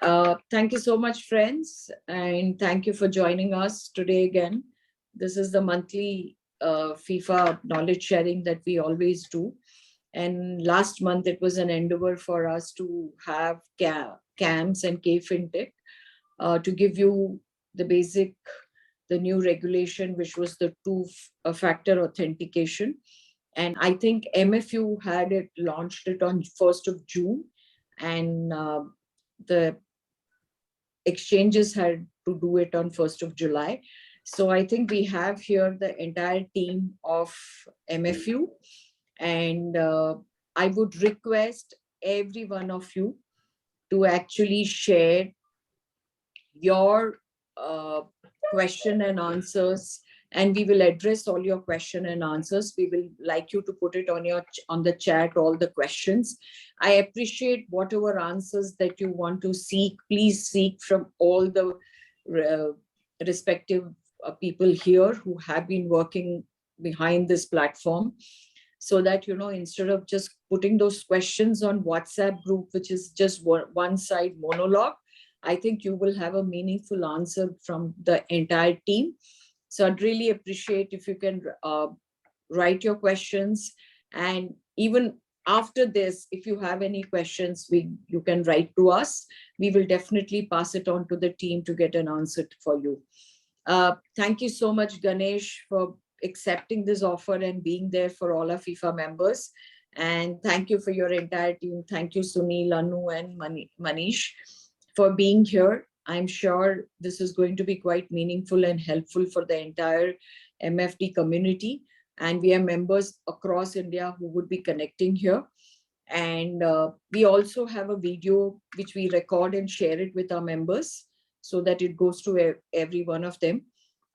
Thank you so much, friends, and thank you for joining us today again. This is the monthly FIFA knowledge sharing that we always do. And last month, it was an endeavor for us to have CAMS and K-FinTech to give you the basic, the new regulation, which was the two-factor authentication. And I think MFU had it launched it on 1st of June, and the exchanges had to do it on 1st of July. So I think we have here the entire team of MFU, and I would request every one of you to actually share your question and answers, and we will address all your question and answers. We will like you to put it on the chat, all the questions. I appreciate whatever answers that you want to seek. Please seek from all the respective people here who have been working behind this platform, so that, you know, instead of just putting those questions on WhatsApp group, which is just one side monologue, I think you will have a meaningful answer from the entire team. So I'd really appreciate if you can write your questions. And even after this, if you have any questions, you can write to us. We will definitely pass it on to the team to get an answer for you. Thank you so much, Ganesh, for accepting this offer and being there for all our FIFA members. And thank you for your entire team. Thank you, Sunil, Anu, and Manish, for being here. I'm sure this is going to be quite meaningful and helpful for the entire MFD community. And we have members across India who would be connecting here. And we also have a video which we record and share it with our members so that it goes to every one of them.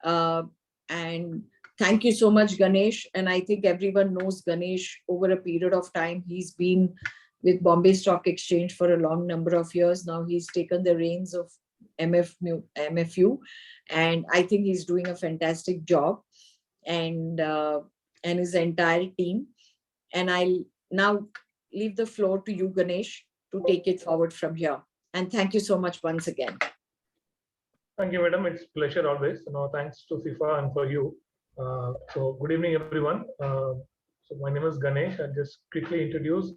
And thank you so much, Ganesh. And I think everyone knows Ganesh over a period of time. He's been with Bombay Stock Exchange for a long number of years. Now he's taken the reins of MFU, and I think he's doing a fantastic job, and his entire team. And I'll now leave the floor to you, Ganesh, to take it forward from here. And thank you so much once again. Thank you, madam. It's a pleasure always. Thanks to FIFA and for you. So good evening, everyone. So my name is Ganesh. I'll just quickly introduce.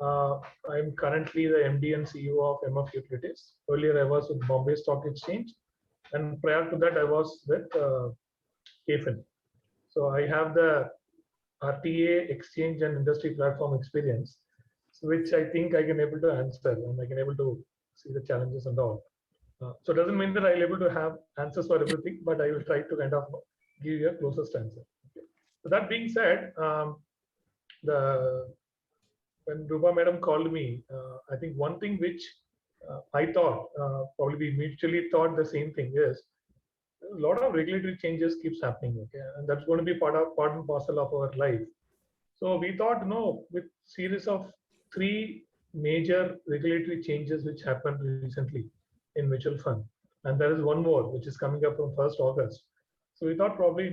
I'm currently the MD and CEO of MF Utilities. Earlier, I was with Bombay Stock Exchange, and prior to that, I was with KFIN. So I have the RTA exchange and industry platform experience, which I think I can able to answer, and I can able to see the challenges and all. So it doesn't mean that I'll able to have answers for everything, but I will try to kind of give you a closest answer. Okay. So that being said, when Rupa madam called me, I think one thing which I thought, probably we mutually thought the same thing is, a lot of regulatory changes keeps happening, okay, and that's going to be part and parcel of our life. So we thought, no, with series of 3 major regulatory changes which happened recently in mutual fund, and there is one more which is coming up from 1st August. So we thought probably,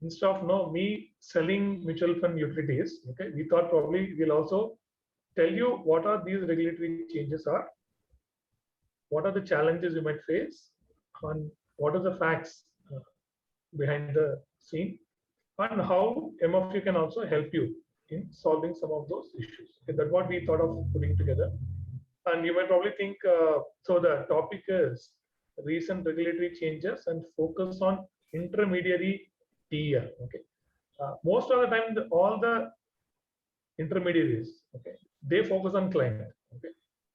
instead of me selling mutual fund utilities, okay, we thought probably we'll also tell you what are these regulatory changes are, what are the challenges you might face, and what are the facts behind the scene, and how MFU can also help you in solving some of those issues. Okay, that's what we thought of putting together. And you might probably think, so the topic is recent regulatory changes and focus on intermediary TER. Okay, most of the time, all the intermediaries, okay, they focus on client. Okay,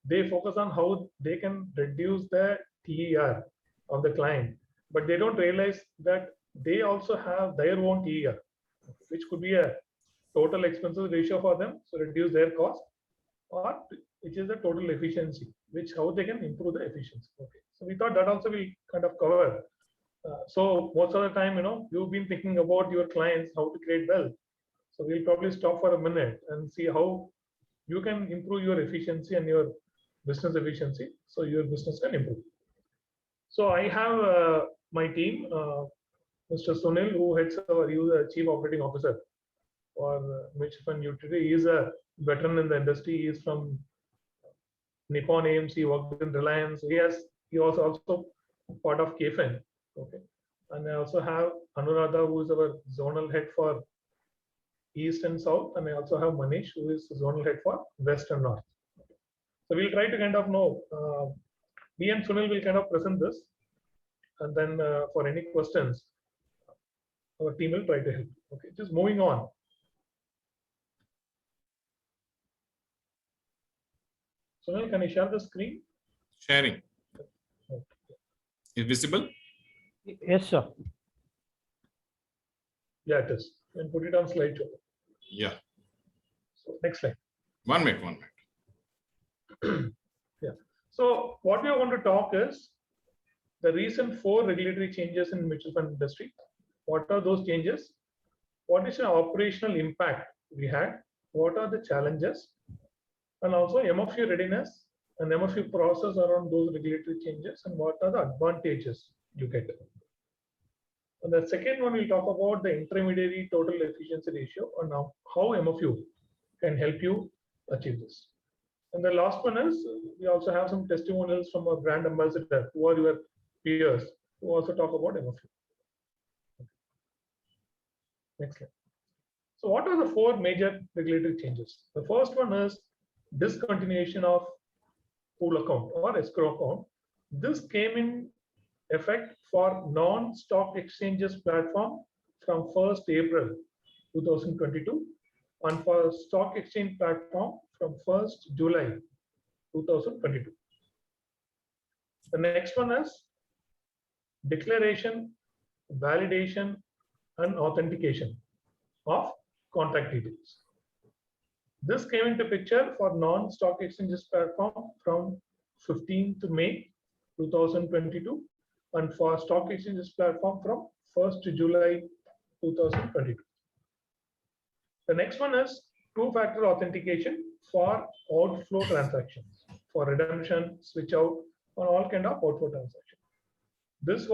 they focus on how they can reduce the TER of the client, but they don't realize that they also have their own TER, which could be a total expenses ratio for them, so reduce their cost, or which is the total efficiency, which how they can improve the efficiency. Okay, so we thought that also will kind of cover. So most of the time, you've been thinking about your clients, how to create wealth. So we'll probably stop for a minute and see how you can improve your efficiency and your business efficiency, so your business can improve. So I have my team, Mr. Sunil, who heads our Chief Operating Officer for mutual fund utility. He is a veteran in the industry. He is from Nippon AMC, worked in Reliance. He was also part of KFIN. Okay. And I also have Anuradha, who is our zonal head for East and South. And I also have Manish, who is zonal head for West and North. So we'll try to kind of know, me and Sunil will kind of present this. And then for any questions, our team will try to help. Okay, just moving on. Sunil, can you share the screen? Sharing. Is visible? Yes, sir. Yeah, it is. And put it on slideshow. Yeah. So next slide. 1 minute, 1 minute. Yeah. So what we are going to talk is the recent 4 regulatory changes in mutual fund industry. What are those changes? What is the operational impact we had? What are the challenges? And also MFU readiness and MFU process around those regulatory changes, and what are the advantages you get. And the second one, we'll talk about the intermediary total efficiency ratio and how MFU can help you achieve this. And the last one is, we also have some testimonials from a brand ambassador who are your peers who also talk about MFU. Next slide. So what are the 4 major regulatory changes? The first one is discontinuation of pool account or escrow account. This came in effect for non-stock exchanges platform from 1st April 2022 and for stock exchange platform from 1st July 2022. The next one is declaration, validation, and authentication of contact details. This came into picture for non-stock exchanges platform from 15th May 2022 and for stock exchanges platform from 1st July 2022. The next one is two-factor authentication for outflow transactions, for redemption, switch out, or all kind of outflow transactions. This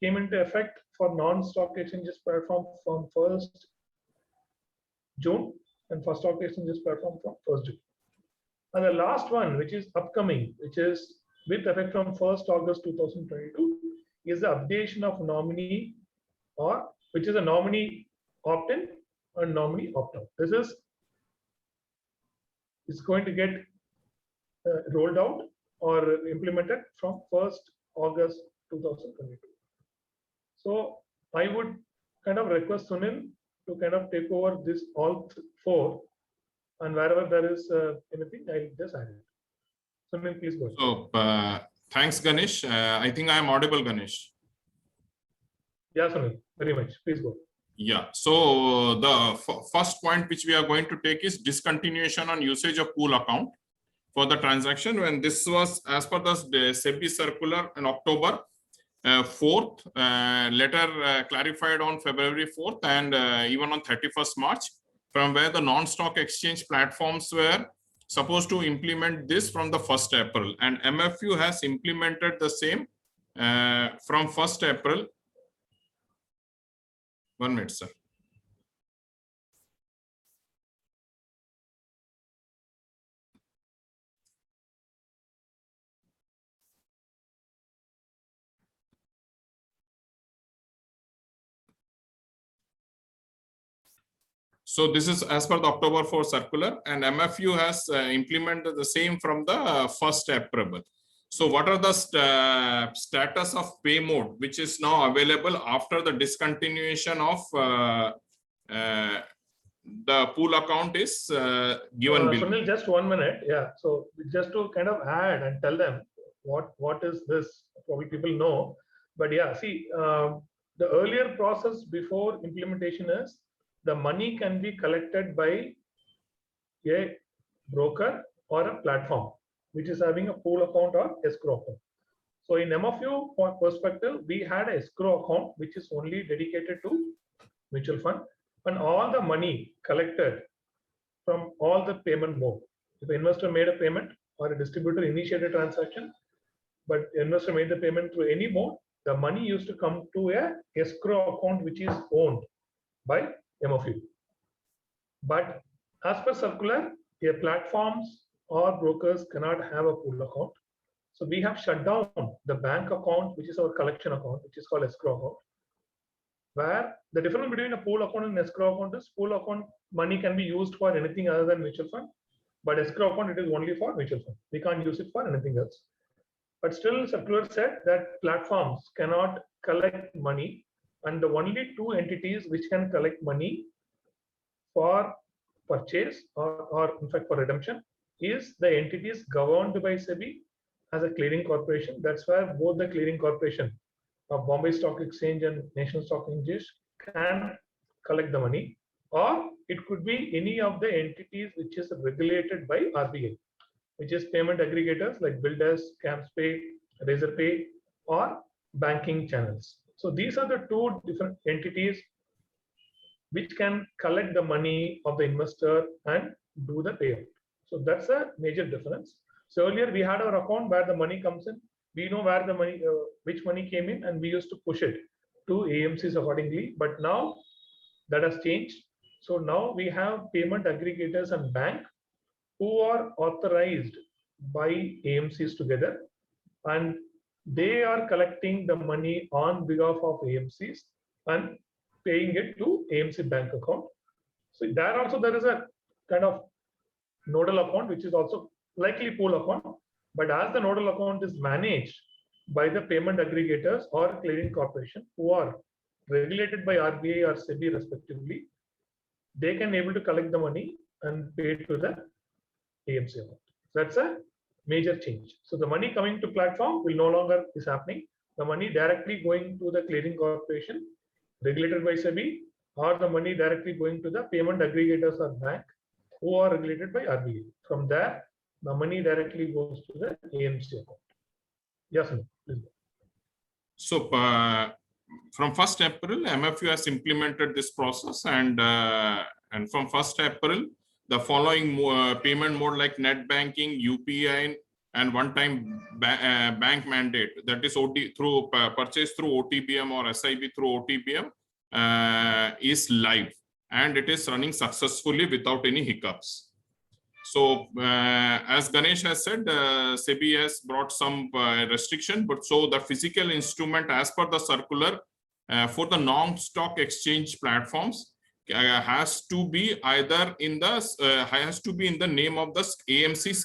came into effect for non-stock exchanges platform from 1st June and for stock exchanges platform from 1st June. And the last one, which is upcoming, which is with effect from 1st August 2022, is the updation of nominee, or which is a nominee opt-in and nominee opt-out. This is going to get rolled out or implemented from 1st August 2022. So I would kind of request Sunil to kind of take over this all 4, and wherever there is anything, I'll just add it. Sunil, please go ahead. So thanks, Ganesh. I think I am audible, Ganesh. Yeah, Sunil, very much. Please go. Yeah. So the first point which we are going to take is discontinuation on usage of pool account for the transaction. When this was as per the SEBI circular in October 4th, later clarified on February 4th, and even on 31st March, from where the non-stock exchange platforms were supposed to implement this from the 1st April, and MFU has implemented the same from 1st April. 1 minute, sir. So this is as per the October 4 circular, and MFU has implemented the same from the 1st April. So what are the status of pay mode, which is now available after the discontinuation of the pool account is given? Sunil, just 1 minute. Yeah. So just to kind of add and tell them what is this, probably people know, but yeah, see, the earlier process before implementation is the money can be collected by a broker or a platform which is having a pool account or escrow account. So in MFU perspective, we had an escrow account which is only dedicated to mutual fund, and all the money collected from all the payment mode. If the investor made a payment or a distributor initiated a transaction, but the investor made the payment through any mode, the money used to come to a escrow account which is owned by MFU. But as per circular, the platforms or brokers cannot have a pool account. So we have shut down the bank account, which is our collection account, which is called escrow account, where the difference between a pool account and escrow account is pool account money can be used for anything other than mutual fund, but escrow account, it is only for mutual fund. We can't use it for anything else. But still, circular said that platforms cannot collect money, and the only two entities which can collect money for purchase or in fact for redemption is the entities governed by SEBI as a clearing corporation. That's where both the clearing corporation of Bombay Stock Exchange and National Stock Exchange can collect the money, or it could be any of the entities which is regulated by RBI, which is payment aggregators like BillDesk, CAMSPay, Razorpay, or banking channels. So these are the two different entities which can collect the money of the investor and do the payout. So that's a major difference. So earlier we had our account where the money comes in. We know where the money, which money came in, and we used to push it to AMCs accordingly. But now that has changed. So now we have payment aggregators and bank who are authorized by AMCs together, and they are collecting the money on behalf of AMCs and paying it to AMC bank account. So there also there is a kind of nodal account, which is also likely pool account, but as the nodal account is managed by the payment aggregators or clearing corporation who are regulated by RBI or SEBI respectively, they can able to collect the money and pay it to the AMC account. That's a major change. So the money coming to platform will no longer is happening. The money directly going to the clearing corporation regulated by SEBI, or the money directly going to the payment aggregators or bank who are regulated by RBI. From there, the money directly goes to the AMC account. Yes, please. So from 1st April, MFU has implemented this process, and from 1st April, the following payment mode like net banking, UPI, and one-time bank mandate, that is through purchase through OTBM or SIB through OTBM, is live, and it is running successfully without any hiccups. So as Ganesh has said, SEBI has brought some restriction, but so the physical instrument as per the circular for the non-stock exchange platforms has to be either in the name of the AMC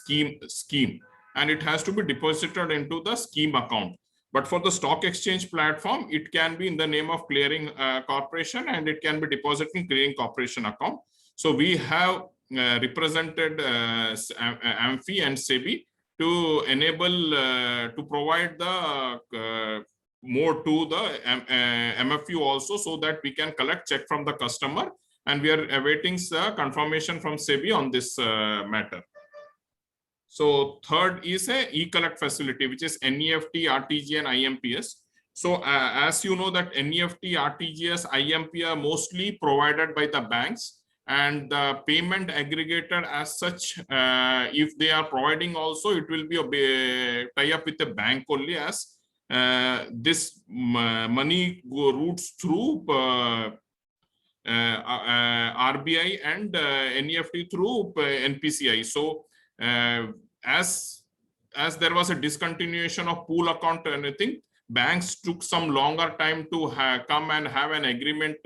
scheme, and it has to be deposited into the scheme account. But for the stock exchange platform, it can be in the name of clearing corporation, and it can be deposited in clearing corporation account. So we have represented AMFI and SEBI to enable to provide the more to the MFU also, so that we can collect check from the customer, and we are awaiting confirmation from SEBI on this matter. So third is a e-collect facility, which is NEFT, RTG, and IMPS. So as you know that NEFT, RTGS, IMP are mostly provided by the banks, and the payment aggregator as such, if they are providing also, it will be a tie-up with the bank only, as this money routes through RBI and NEFT through NPCI. So as there was a discontinuation of pool account or anything, banks took some longer time to come and have an agreement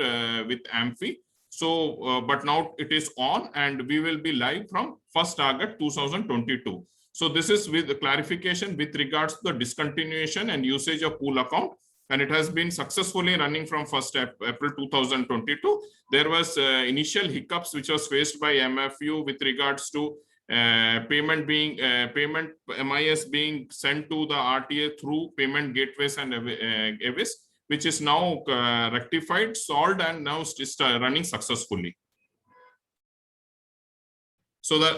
with AMFI. So, but now it is on, and we will be live from 1st August 2022. So this is with the clarification with regards to the discontinuation and usage of pool account, and it has been successfully running from 1st April 2022. There was initial hiccups which was faced by MFU with regards to payment MIS being sent to the RTA through payment gateways and AVIS, which is now rectified, solved, and now is running successfully. So the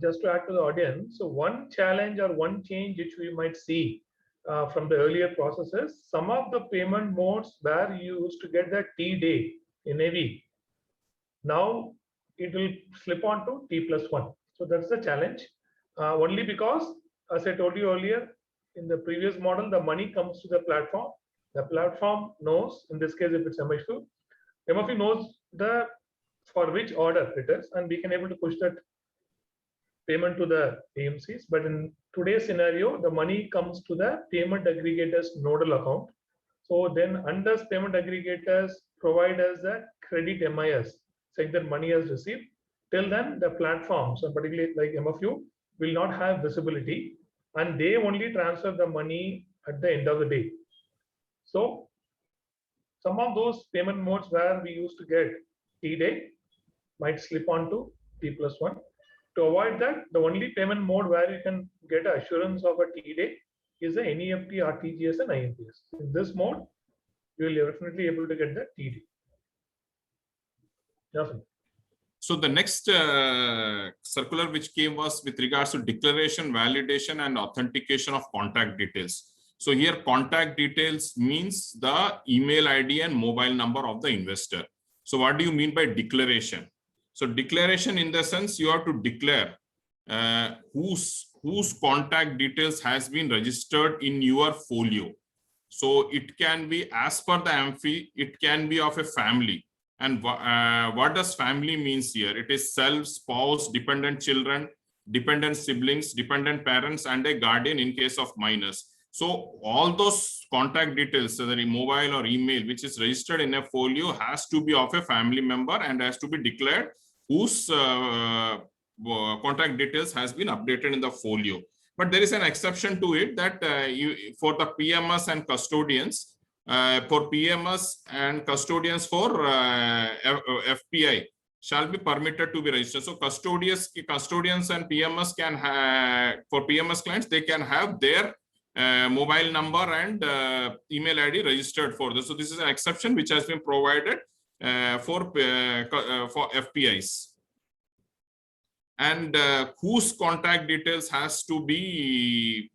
just to add to the audience, so one challenge or one change which we might see from the earlier processes, some of the payment modes where you used to get the T day in AV, now it will slip on to T+1. So that's the challenge. Only because, as I told you earlier, in the previous model, the money comes to the platform. The platform knows, in this case, if it's MFI knows for which order it is, and we can able to push that payment to the AMCs, but in today's scenario, the money comes to the payment aggregators nodal account. So then unless payment aggregators provide us the credit MIS, saying that money is received, till then the platforms, and particularly like MFU, will not have visibility, and they only transfer the money at the end of the day. So some of those payment modes where we used to get T-day might slip on to T+1. To avoid that, the only payment mode where you can get assurance of a T-day is the NEFT, RTGS, and IMPS. In this mode, you will definitely able to get the T-day. Yes. So the next circular which came was with regards to declaration, validation, and authentication of contact details. So here contact details means the email ID and mobile number of the investor. So what do you mean by declaration? So declaration in the sense you have to declare whose contact details has been registered in your folio. So it can be as per the AMFI, it can be of a family. And what does family means here? It is self, spouse, dependent children, dependent siblings, dependent parents, and a guardian in case of minors. So all those contact details, whether mobile or email, which is registered in a folio, has to be of a family member and has to be declared whose contact details has been updated in the folio. But there is an exception to it that for the PMS and custodians, for PMS and custodians for FPI shall be permitted to be registered. So custodians and PMS can have, for PMS clients, they can have their mobile number and email ID registered for this. So this is an exception which has been provided for FPIs. And whose contact details has to be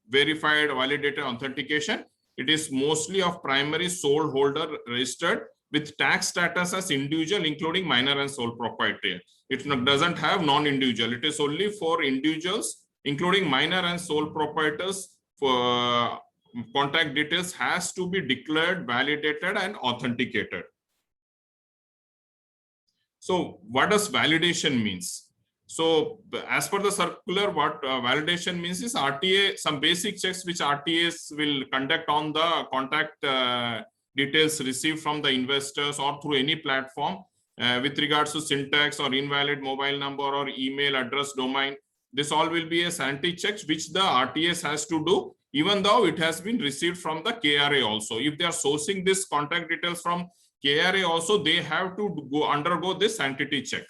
verified, validated, authentication. It is mostly of primary sole holder registered with tax status as individual, including minor and sole proprietor. It doesn't have non-individual. It is only for individuals, including minor and sole proprietors. For contact details has to be declared, validated, and authenticated. So what does validation means? So as per the circular, what validation means is RTA, some basic checks which RTAs will conduct on the contact details received from the investors or through any platform with regards to syntax or invalid mobile number or email address domain. This all will be a sanity checks which the RTAs has to do, even though it has been received from the KRA also. If they are sourcing this contact details from KRA also, they have to undergo this sanctity check.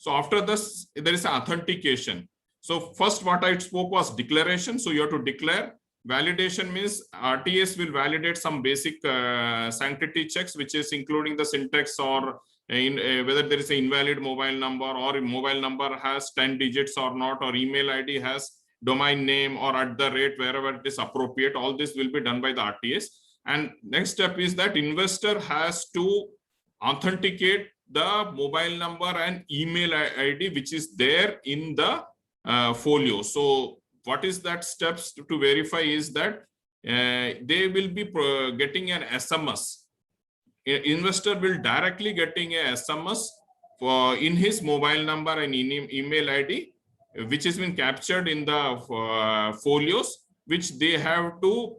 So after this, there is an authentication. So first what I spoke was declaration. So you have to declare. Validation means RTAs will validate some basic sanctity checks, which is including the syntax or whether there is an invalid mobile number or a mobile number has 10 digits or not, or email ID has domain name or @ wherever it is appropriate. All this will be done by the RTAs. And next step is that investor has to authenticate the mobile number and email ID which is there in the folio. So what is that steps to verify is that they will be getting an SMS. Investor will directly getting a SMS for in his mobile number and email ID, which has been captured in the folios, which they have to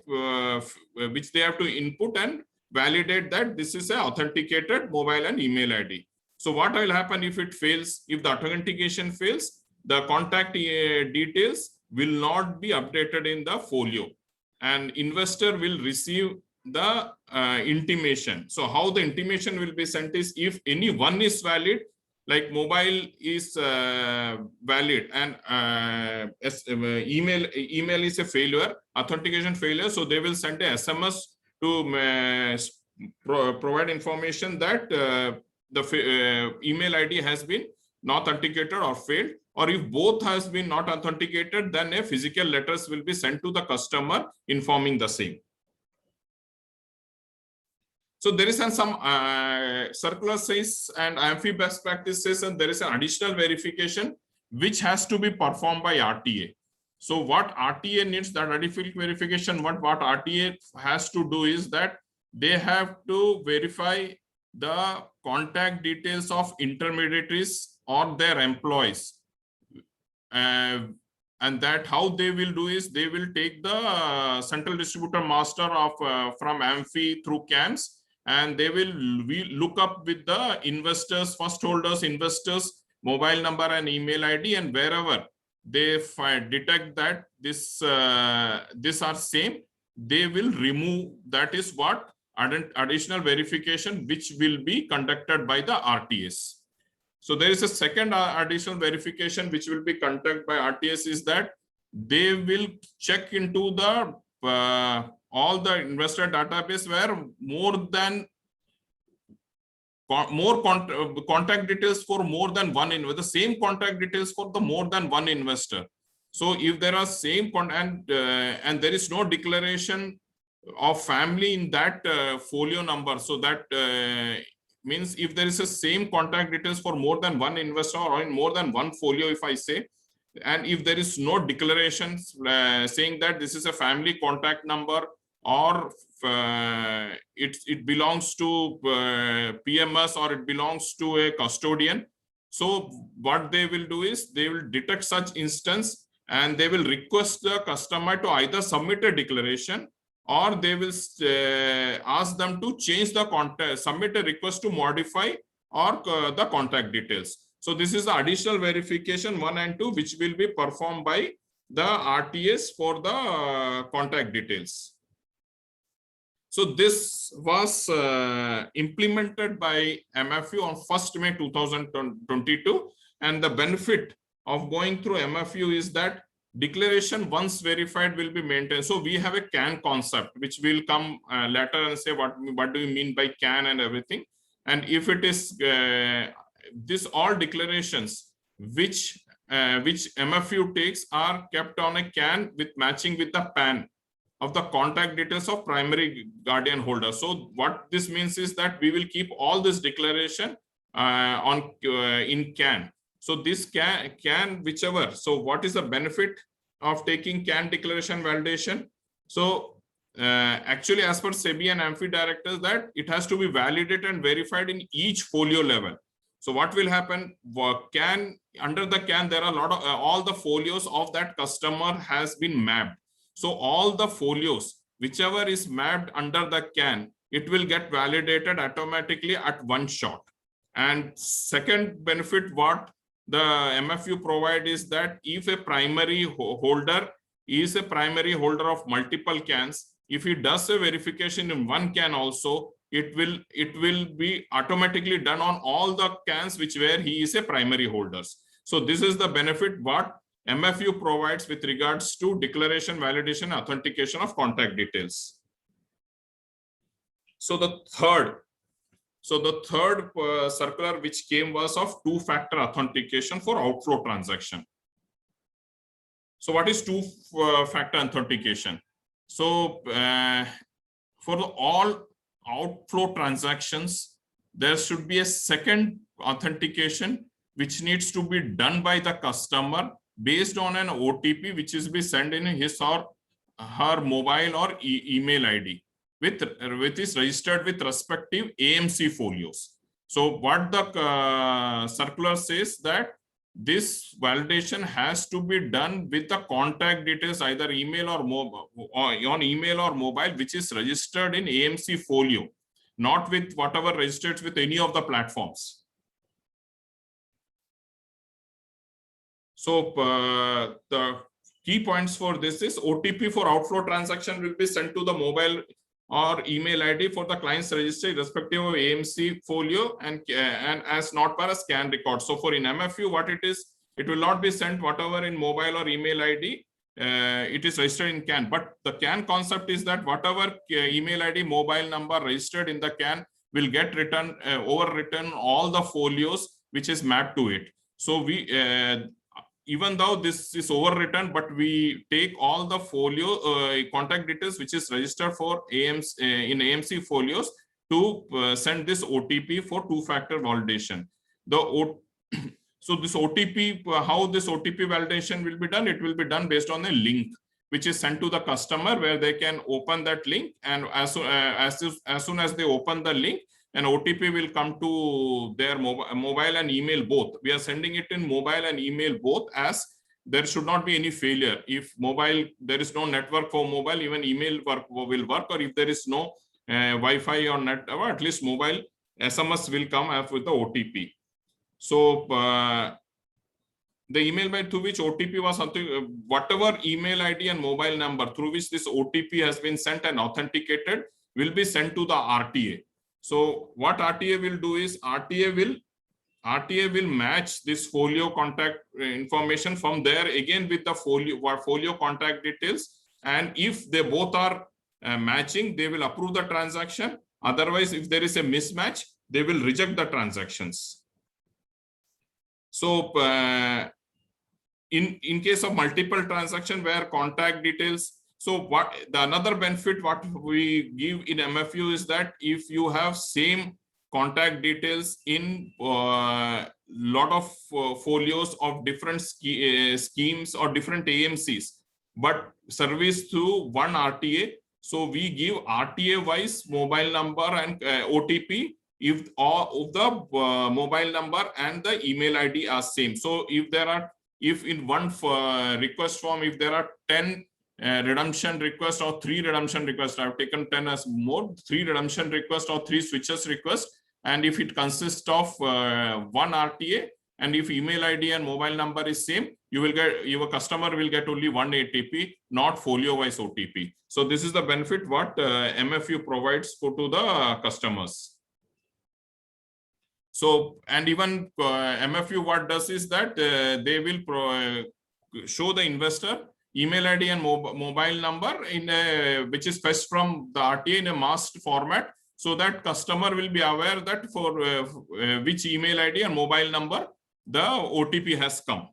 input and validate that this is an authenticated mobile and email ID. So what will happen if it fails? If the authentication fails, the contact details will not be updated in the folio, and investor will receive the intimation. So how the intimation will be sent is, if any one is valid, like mobile is valid and email is a failure, authentication failure, so they will send a SMS to provide information that the email ID has been not authenticated or failed. Or if both has been not authenticated, then a physical letters will be sent to the customer informing the same. So there is some circular says and AMFI best practices, and there is an additional verification which has to be performed by RTA. So what RTA needs, that additional verification, what RTA has to do is that they have to verify the contact details of intermediaries or their employees. And that how they will do is they will take the central distributor master of from Amphi through CANs, and they will look up with the investors, first holders, investors, mobile number and email ID, and wherever they detect that this are same, they will remove. That is what additional verification which will be conducted by the RTS. So there is a second additional verification which will be conducted by RTS, is that they will check into the all the investor database where contact details for more than one investor, the same contact details for the more than one investor. So if there are same and there is no declaration of family in that folio number, so that means if there is a same contact details for more than one investor or in more than one folio, if I say, and if there is no declarations saying that this is a family contact number, or it belongs to PMS, or it belongs to a custodian. So what they will do is they will detect such instance, and they will request the customer to either submit a declaration, or they will ask them to change the contact, submit a request to modify or the contact details. So this is the additional verification 1 and 2, which will be performed by the RTS for the contact details. So this was implemented by MFU on 1st May 2022, and the benefit of going through MFU is that declaration once verified will be maintained. So we have a CAN concept which will come later and say what do you mean by CAN and everything. And if it is this all declarations which MFU takes are kept on a CAN with matching with the PAN of the contact details of primary guardian holder. So what this means is that we will keep all this declaration in CAN. So this CAN whichever. So what is the benefit of taking CAN declaration validation? So actually, as per SEBI and Amphi directors, that it has to be validated and verified in each folio level. So what will happen? Under the CAN, there are a lot of all the folios of that customer has been mapped. So all the folios, whichever is mapped under the CAN, it will get validated automatically at one shot. And second benefit, what the MFU provide is that if a primary holder is a primary holder of multiple CANs, if he does a verification in one CAN also, it will be automatically done on all the CANs where he is a primary holders. So this is the benefit what MFU provides with regards to declaration, validation, authentication of contact details. So the third circular which came was of two-factor authentication for outflow transaction. So what is two-factor authentication? So for all outflow transactions, there should be a second authentication which needs to be done by the customer based on an OTP which is be sent in his or her mobile or email ID. With is registered with respective AMC folios. So what the circular says that this validation has to be done with the contact details, either email or mobile, or on email or mobile, which is registered in AMC folio, not with whatever registered with any of the platforms. So the key points for this is OTP for outflow transaction will be sent to the mobile or email ID for the client's registry respective of AMC folio and as not per a scan record. So for in MFU, what it is, it will not be sent whatever in mobile or email ID, it is registered in CAN. But the CAN concept is that whatever email ID, mobile number registered in the CAN will get overwritten all the folios which is mapped to it. So we even though this is overwritten, but we take all the folio contact details which is registered for AMC in AMC folios to send this OTP for two-factor validation. So this OTP, how this OTP validation will be done? It will be done based on a link which is sent to the customer where they can open that link, and as soon as they open the link, and OTP will come to their mobile and email both. We are sending it in mobile and email both, as there should not be any failure. If mobile, there is no network for mobile, even email will work, or if there is no Wi-Fi or net, or at least mobile, SMS will come with the OTP. So the email by through which OTP was something, whatever email ID and mobile number through which this OTP has been sent and authenticated will be sent to the RTA. So what RTA will do is RTA will match this folio contact information from there again with the folio contact details, and if they both are matching, they will approve the transaction. Otherwise, if there is a mismatch, they will reject the transactions. So in case of multiple transaction where contact details, so what the another benefit what we give in MFU is that if you have same contact details in lot of folios of different schemes or different AMCs, but service through one RTA, so we give RTA wise mobile number and OTP if all of the mobile number and the email ID are same. So if in one request form, if there are 10 redemption requests or 3 redemption requests, I've taken 10 as more, 3 redemption requests or 3 switches requests, and if it consists of one RTA, and if email ID and mobile number is same, you will get, your customer will get only one OTP, not folio wise OTP. So this is the benefit what MFU provides to the customers. So, and even MFU what does is that they will show the investor email ID and mobile number in a, which is fetched from the RTA in a masked format, so that customer will be aware that for which email ID and mobile number the OTP has come.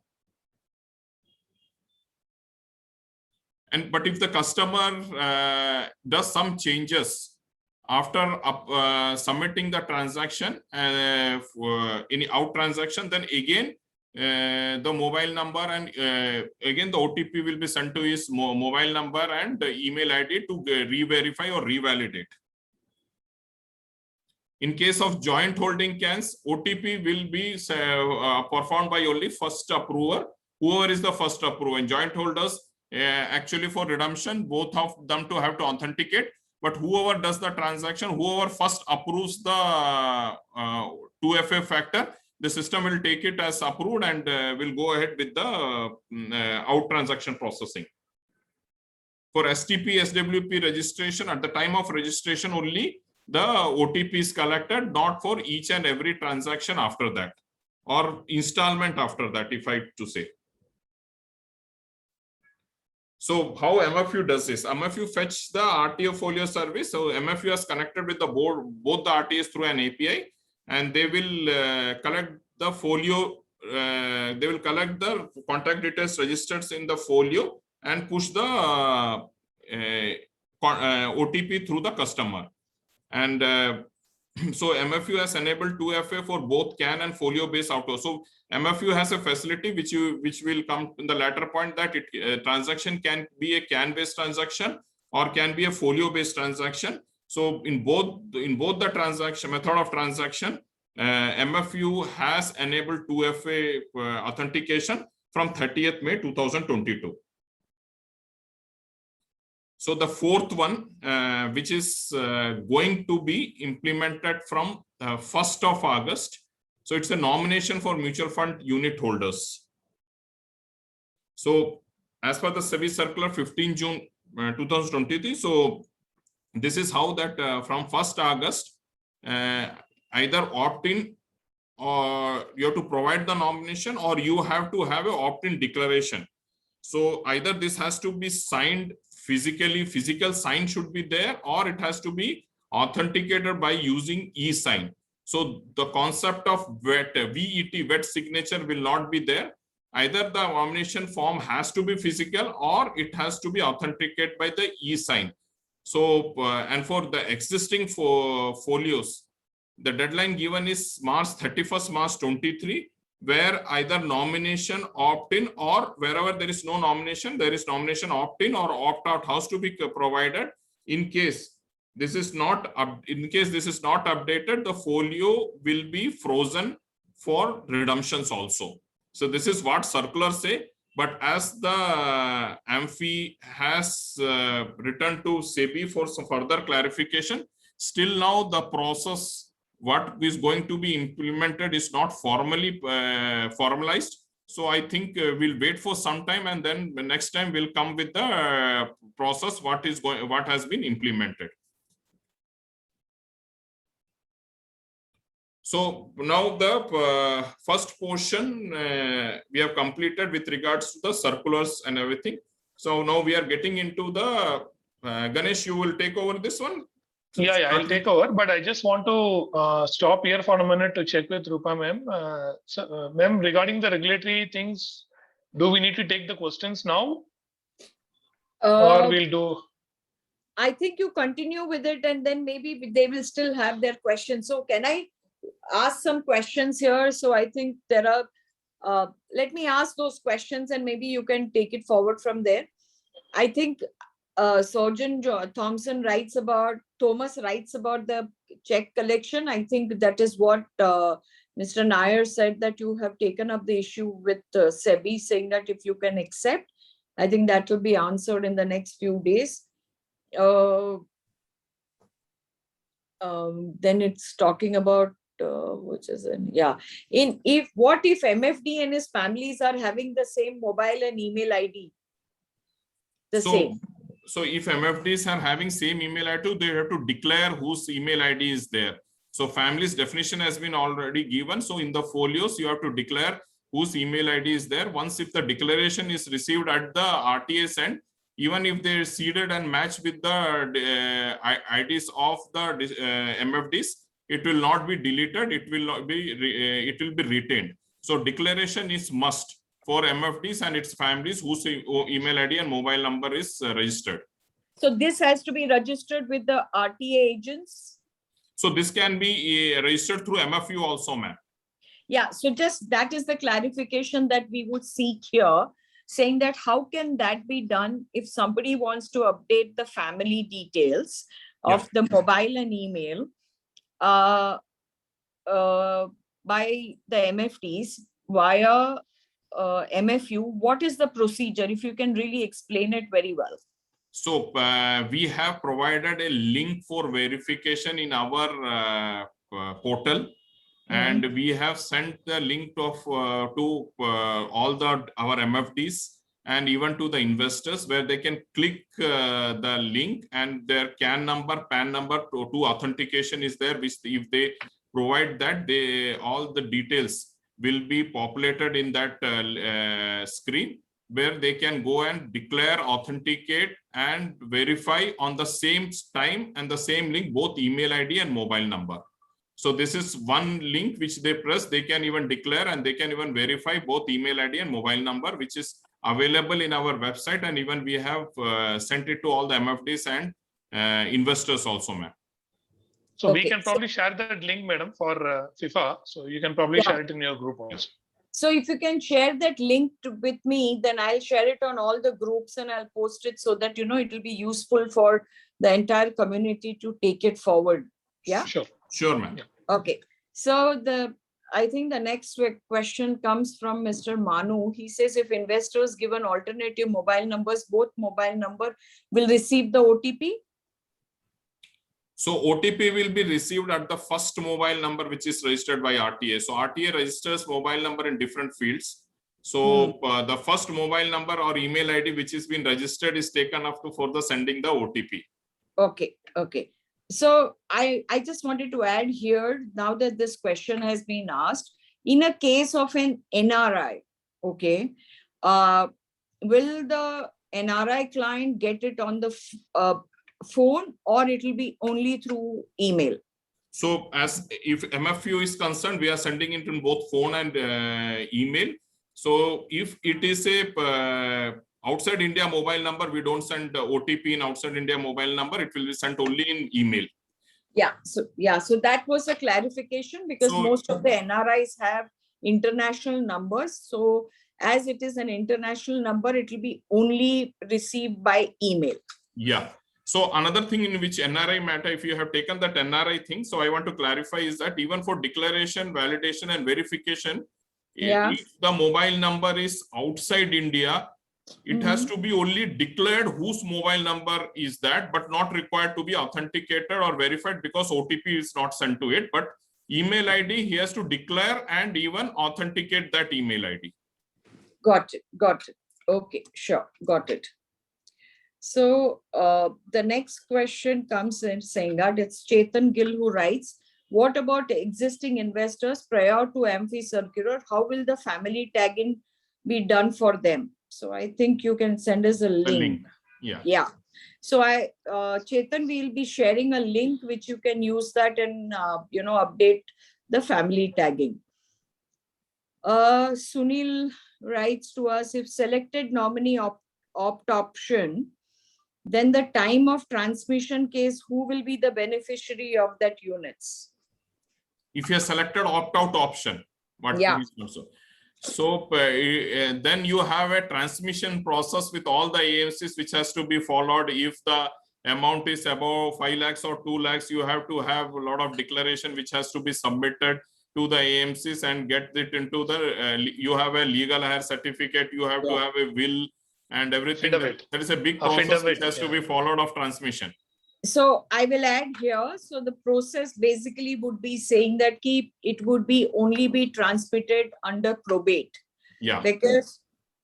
And but if the customer does some changes after submitting the transaction, any out transaction, then again the mobile number and again the OTP will be sent to his mobile number and the email ID to re-verify or revalidate. In case of joint holding cans, OTP will be performed by only first approver, whoever is the first approver. And joint holders, actually for redemption, both of them to have to authenticate, but whoever does the transaction, whoever first approves the 2FA factor, the system will take it as approved and will go ahead with the out transaction processing. For STP, SWP registration, at the time of registration only, the OTP is collected, not for each and every transaction after that, or installment after that, if I to say. So how MFU does this? MFU fetch the RTA folio service. So MFU has connected with the board, both the RTAs through an API, and they will collect the folio. They will collect the contact details registered in the folio and push the OTP through the customer. And so MFU has enabled 2FA for both CAN and folio based auto. So MFU has a facility which will come in the latter point, that it transaction can be a CAN based transaction or can be a folio based transaction. So in both the transaction method of transaction, MFU has enabled 2FA authentication from 30th May 2022. So the fourth one, which is going to be implemented from 1st of August. So it's a nomination for mutual fund unit holders. So as per the SEBI circular 15 June 2023, so this is how that from 1st August, either opt-in, or you have to provide the nomination, or you have to have an opt-in declaration. So either this has to be signed physically, physical sign should be there, or it has to be authenticated by using e-sign. So the concept of wet signature will not be there. Either the nomination form has to be physical, or it has to be authenticated by the e-sign. So and for the existing folios, the deadline given is March 31st, March 23, where either nomination opt-in, or wherever there is no nomination, there is nomination opt-in or opt-out has to be provided. In case this is not up, in case this is not updated, the folio will be frozen for redemptions also. So this is what circulars say. But as the AMFI has returned to SEBI for some further clarification, still now the process what is going to be implemented is not formally formalized. So I think we'll wait for some time, and then the next time we'll come with the process what has been implemented. So now the first portion we have completed with regards to the circulars and everything. So now we are getting into the Ganesh, you will take over this one. Yeah, I'll take over. But I just want to stop here for a minute to check with Rupa ma'am. Ma'am, regarding the regulatory things, do we need to take the questions now, or we'll do? I think you continue with it, and then maybe they will still have their questions. So can I ask some questions here? So I think there are, let me ask those questions and maybe you can take it forward from there. I think Surgeon Thomas writes about the check collection. I think that is what Mr. Nair said, that you have taken up the issue with SEBI, saying that if you can accept, I think that will be answered in the next few days. Then it's talking about which is what if MFD and his families are having the same mobile and email ID? Same. So if MFDs are having same email ID, they have to declare whose email ID is there. So families definition has been already given. So in the folios, you have to declare whose email ID is there. Once if the declaration is received at the RTA end, even if they're seeded and matched with the IDs of the MFDs, it will not be deleted. It will be retained. So declaration is must for MFDs and its families whose email ID and mobile number is registered. So this has to be registered with the RTA agents? So this can be registered through MFU also, ma'am. Yeah, so just that is the clarification that we would seek here, saying that how can that be done if somebody wants to update the family details of the mobile and email by the MFDs via MFU? What is the procedure, if you can really explain it very well? So we have provided a link for verification in our portal, and we have sent the link of to all our MFDs and even to the investors, where they can click the link, and their CAN number, PAN number to authentication is there, which if they provide that, all the details will be populated in that screen, where they can go and declare, authenticate, and verify on the same time and the same link, both email ID and mobile number. So this is one link which they press, they can even declare and they can even verify both email ID and mobile number, which is available in our website, and even we have sent it to all the MFDs and investors also, ma'am. So we can probably share that link, madam, for FIFA. So you can probably share it in your group also. So if you can share that link with me, then I'll share it on all the groups and I'll post it so that, it will be useful for the entire community to take it forward. Yeah. Sure, ma'am. Yeah. Okay. So I think the next question comes from Mr. Manu. He says, if investors given alternative mobile numbers, both mobile number will receive the OTP? So OTP will be received at the first mobile number which is registered by RTA. So RTA registers mobile number in different fields. So the first mobile number or email ID which is been registered is taken up for the sending the OTP. Okay. So I just wanted to add here, now that this question has been asked, in a case of an NRI, will the NRI client get it on the phone, or it will be only through email? So as if MFU is concerned, we are sending it in both phone and email. So if it is a outside India mobile number, we don't send OTP in outside India mobile number. It will be sent only in email. So that was a clarification, because most of the NRIs have international numbers. So as it is an international number, it will be only received by email. Yeah. So another thing in which NRI matter, if you have taken that NRI thing, so I want to clarify is that even for declaration, validation, and verification, Yeah. if the mobile number is outside India, it has to be only declared whose mobile number is that, but not required to be authenticated or verified because OTP is not sent to it. But email ID, he has to declare and even authenticate that email ID. Got it. Got it. Okay, sure. Got it. So the next question comes in saying that it's Chetan Gill who writes, what about existing investors prior to MFI circular? How will the family tagging be done for them? So I think you can send us a link. Yeah. Yeah. So Chetan, we'll be sharing a link which you can use that and, update the family tagging. Sunil writes to us, if selected nominee opt option, then the time of transmission case, who will be the beneficiary of that units? If you have selected opt-out option, what Yeah. So then you have a transmission process with all the AMCs which has to be followed. If the amount is above 5 lakhs or 2 lakhs, you have to have a lot of declaration which has to be submitted to the AMCs and get it into the, you have a legal hire certificate, you have to have a will and everything. There is a big process which has to be followed of transmission. So I will add here. So the process basically would be saying that it would be only be transmitted under probate. Yeah. Because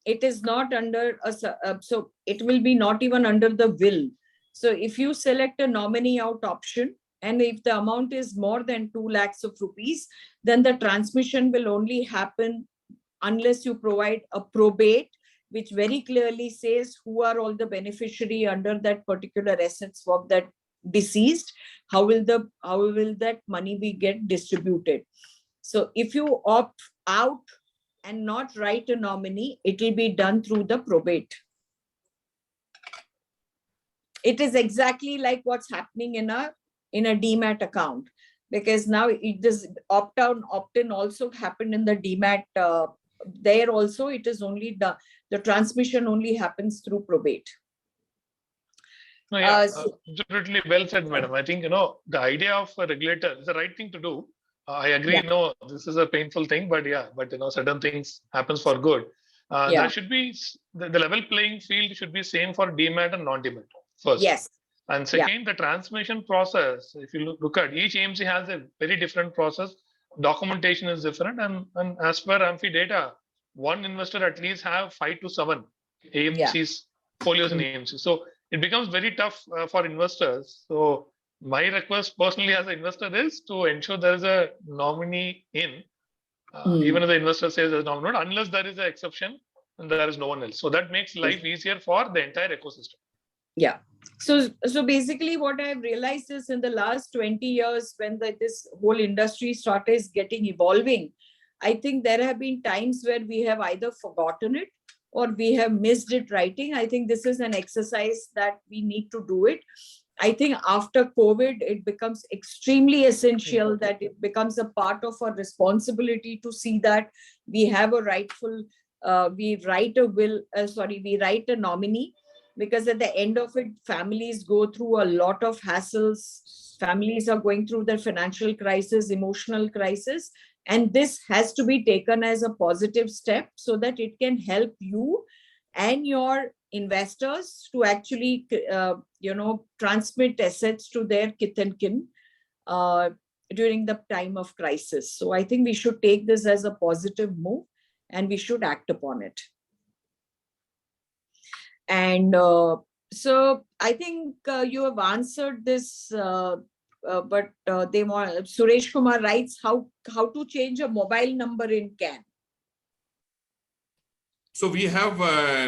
it is not under so it will be not even under the will. So if you select a nominee out option, and if the amount is more than 2 lakhs of rupees, then the transmission will only happen unless you provide a probate, which very clearly says who are all the beneficiary under that particular assets of that deceased, how will that money be get distributed. So if you opt out and not write a nominee, it will be done through the probate. It is exactly like what's happening in a demat account, because now this opt out, opt in also happened in the demat. There also it is only the transmission only happens through probate. No, yeah, absolutely well said, madam. I think, the idea of a regulator is the right thing to do. I agree, this is a painful thing, but certain things happens for good. That should be, the level playing field should be same for demat and non-demat first. Yes. And second, the transmission process, if you look at each AMC has a very different process. Documentation is different. And as per AMFI data, one investor at least have 5 to 7 AMCs, folios in AMC. So it becomes very tough for investors. So my request personally as an investor is to ensure there is a nominee in, even if the investor says there's no nominee, unless there is an exception and there is no one else. So that makes life easier for the entire ecosystem. Yeah. So basically what I've realized is in the last 20 years, when this whole industry started getting evolving, I think there have been times where we have either forgotten it or we have missed it writing. I think this is an exercise that we need to do it. I think after COVID, it becomes extremely essential that it becomes a part of our responsibility to see that we have a rightful, we write a nominee, because at the end of it, families go through a lot of hassles. Families are going through their financial crisis, emotional crisis. And this has to be taken as a positive step so that it can help you and your investors to actually, transmit assets to their kith and kin during the time of crisis. So I think we should take this as a positive move and we should act upon it. And so I think you have answered this, but they want, Suresh Kumar writes, how to change a mobile number in CAN. So we have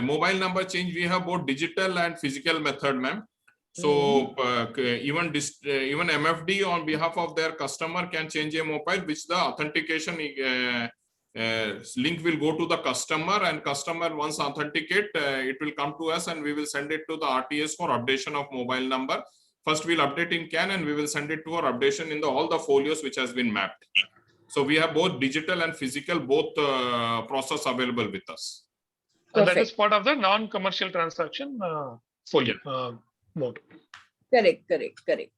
mobile number change. We have both digital and physical method, ma'am. So even MFD on behalf of their customer can change a mobile, which the authentication link will go to the customer, and customer once authenticate, it will come to us and we will send it to the RTS for updation of mobile number. First we'll update in CAN and we will send it to our updation in all the folios which has been mapped. So we have both digital and physical, both process available with us. And that is part of the non-commercial transaction folio mode. Correct.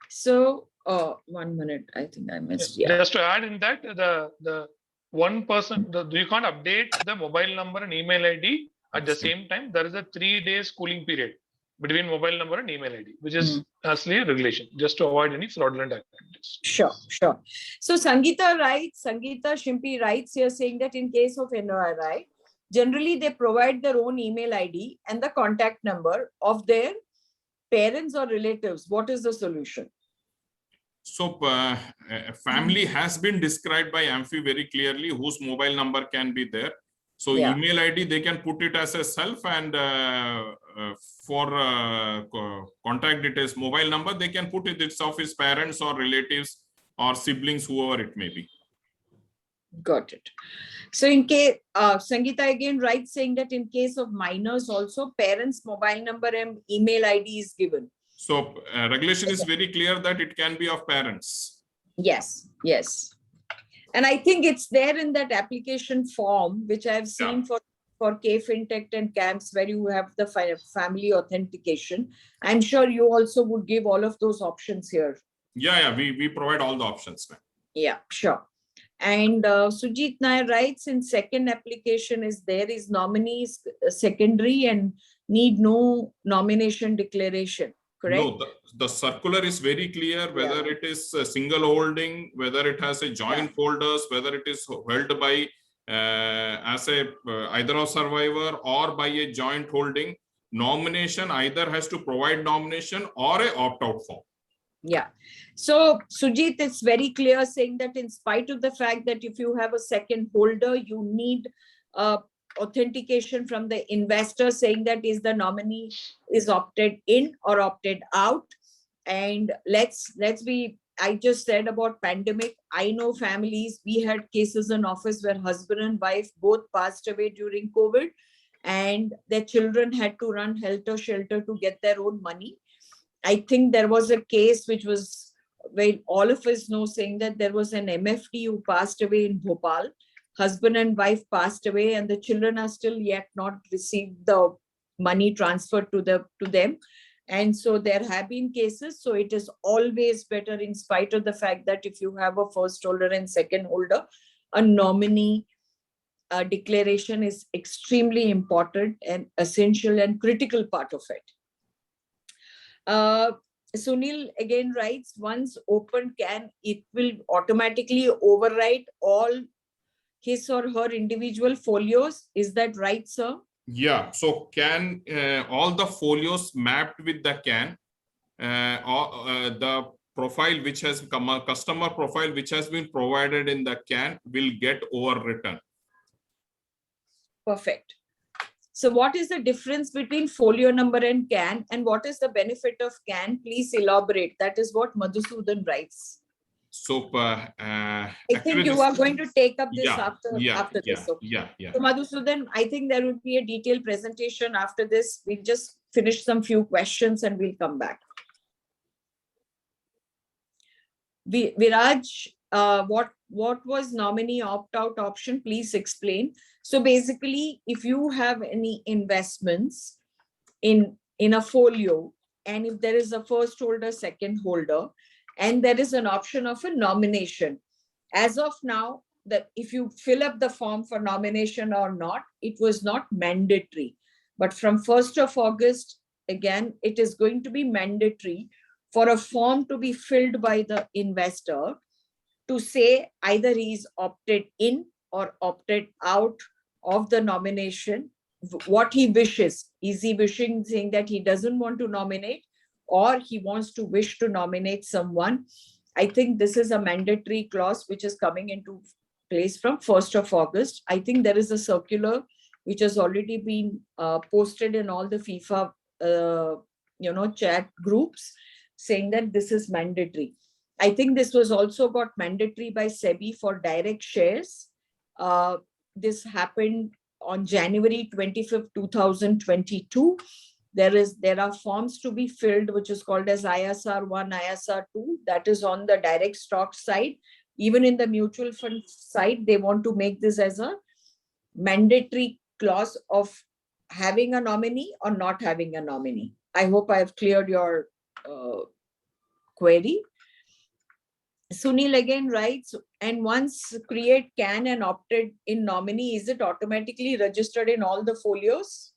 So, 1 minute, I think I missed. Yeah. Just to add in that, the one person, you can't update the mobile number and email ID at the same time. There is a 3 days cooling period between mobile number and email ID, which is actually a regulation, just to avoid any fraudulent activities. Sure. So Sangeeta Shimpi writes here saying that in case of NRI, generally they provide their own email ID and the contact number of their parents or relatives. What is the solution? So family has been described by Amphi very clearly, whose mobile number can be there. So email ID, they can put it as a self, and for contact details, mobile number, they can put it itself his parents or relatives or siblings, whoever it may be. Got it. So in case, Sangeeta again writes saying that in case of minors also, parents' mobile number and email ID is given. So regulation is very clear that it can be of parents. Yes. And I think it's there in that application form, which I've seen for K Fintech and camps, where you have the family authentication. I'm sure you also would give all of those options here. Yeah, we provide all the options. Yeah, sure. And Sujit Nair writes in second application is nominees secondary and need no nomination declaration. Correct? No, the circular is very clear, whether it is a single holding, whether it has a joint holders, whether it is held by as a either a survivor or by a joint holding. Nomination either has to provide nomination or a opt-out form. Yeah. So Sujit, it's very clear saying that in spite of the fact that if you have a second holder, you need authentication from the investor saying that is the nominee is opted in or opted out. And let's be, I just said about pandemic. I know families, we had cases in office where husband and wife both passed away during COVID and their children had to run helter-skelter to get their own money. I think there was a case which was where all of us know saying that there was an MFD who passed away in Bhopal. Husband and wife passed away and the children are still yet not received the money transferred to them. And so there have been cases. So it is always better, in spite of the fact that if you have a first holder and second holder, a nominee declaration is extremely important and essential and critical part of it. Sunil again writes, once opened, it will automatically overwrite all his or her individual folios. Is that right, sir? Yeah. So can all the folios mapped with the CAN, the profile which has come, a customer profile which has been provided in the CAN will get overwritten. Perfect. So what is the difference between folio number and CAN, and what is the benefit of CAN? Please elaborate. That is what Madhusudan writes. So I think you are going to take up this after this. So Madhusudan, I think there will be a detailed presentation after this. We'll just finish some few questions and we'll come back. Viraj, what was nominee opt-out option? Please explain. So basically, if you have any investments in a folio, and if there is a first holder, second holder, and there is an option of a nomination, as of now, that if you fill up the form for nomination or not, it was not mandatory. But from 1st of August, again, it is going to be mandatory for a form to be filled by the investor to say either he's opted in or opted out of the nomination, what he wishes. Is he wishing, saying that he doesn't want to nominate, or he wants to wish to nominate someone? I think this is a mandatory clause which is coming into place from 1st of August. I think there is a circular which has already been posted in all the FIFA chat groups saying that this is mandatory. I think this was also got mandatory by SEBI for direct shares. This happened on January 25th, 2022. There are forms to be filled, which is called as ISR 1, ISR 2. That is on the direct stock side. Even in the mutual fund side, they want to make this as a mandatory clause of having a nominee or not having a nominee. I hope I have cleared your query. Sunil again writes, and once create can and opted in nominee, is it automatically registered in all the folios?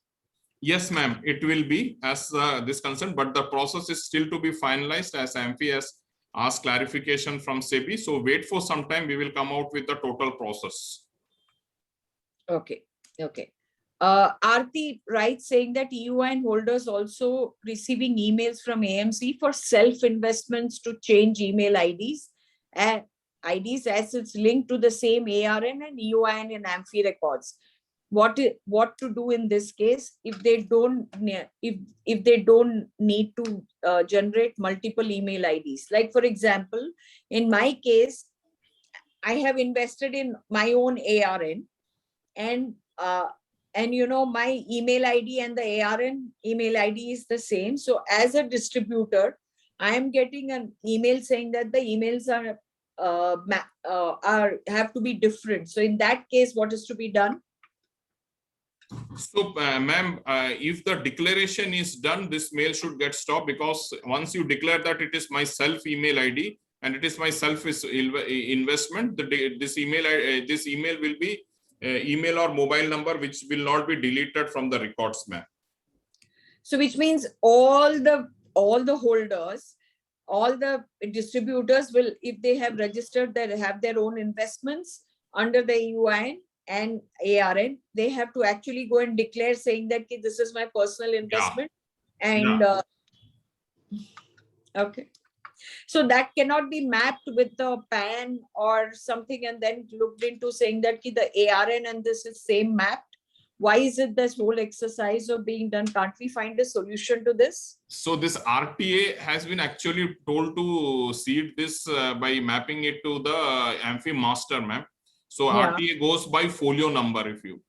Yes, ma'am, it will be as this concern, but the process is still to be finalized as AMFI has asked clarification from SEBI. So wait for some time, we will come out with the total process. Okay, okay. Aarti writes saying that EUIN holders also receiving emails from AMC for self-investments to change email IDs and IDs as it's linked to the same ARN and EUIN in AMFI records. What to do in this case if they don't need to generate multiple email IDs? Like for example, in my case, I have invested in my own ARN, and my email ID and the ARN email ID is the same. So as a distributor, I am getting an email saying that the emails have to be different. So in that case, what is to be done? So, ma'am, if the declaration is done, this mail should get stopped, because once you declare that it is my self email ID and it is my self investment, this email will be email or mobile number which will not be deleted from the records, ma'am. So which means all the holders, all the distributors will, if they have registered, that have their own investments under the EUIN and ARN, they have to actually go and declare saying that this is my personal investment. And okay. So that cannot be mapped with the PAN or something and then looked into saying that the ARN and this is same mapped. Why is it this whole exercise of being done? Can't we find a solution to this? So this RTA has been actually told to seed this by mapping it to the AMFI master, ma'am. So RTA goes by folio number, if you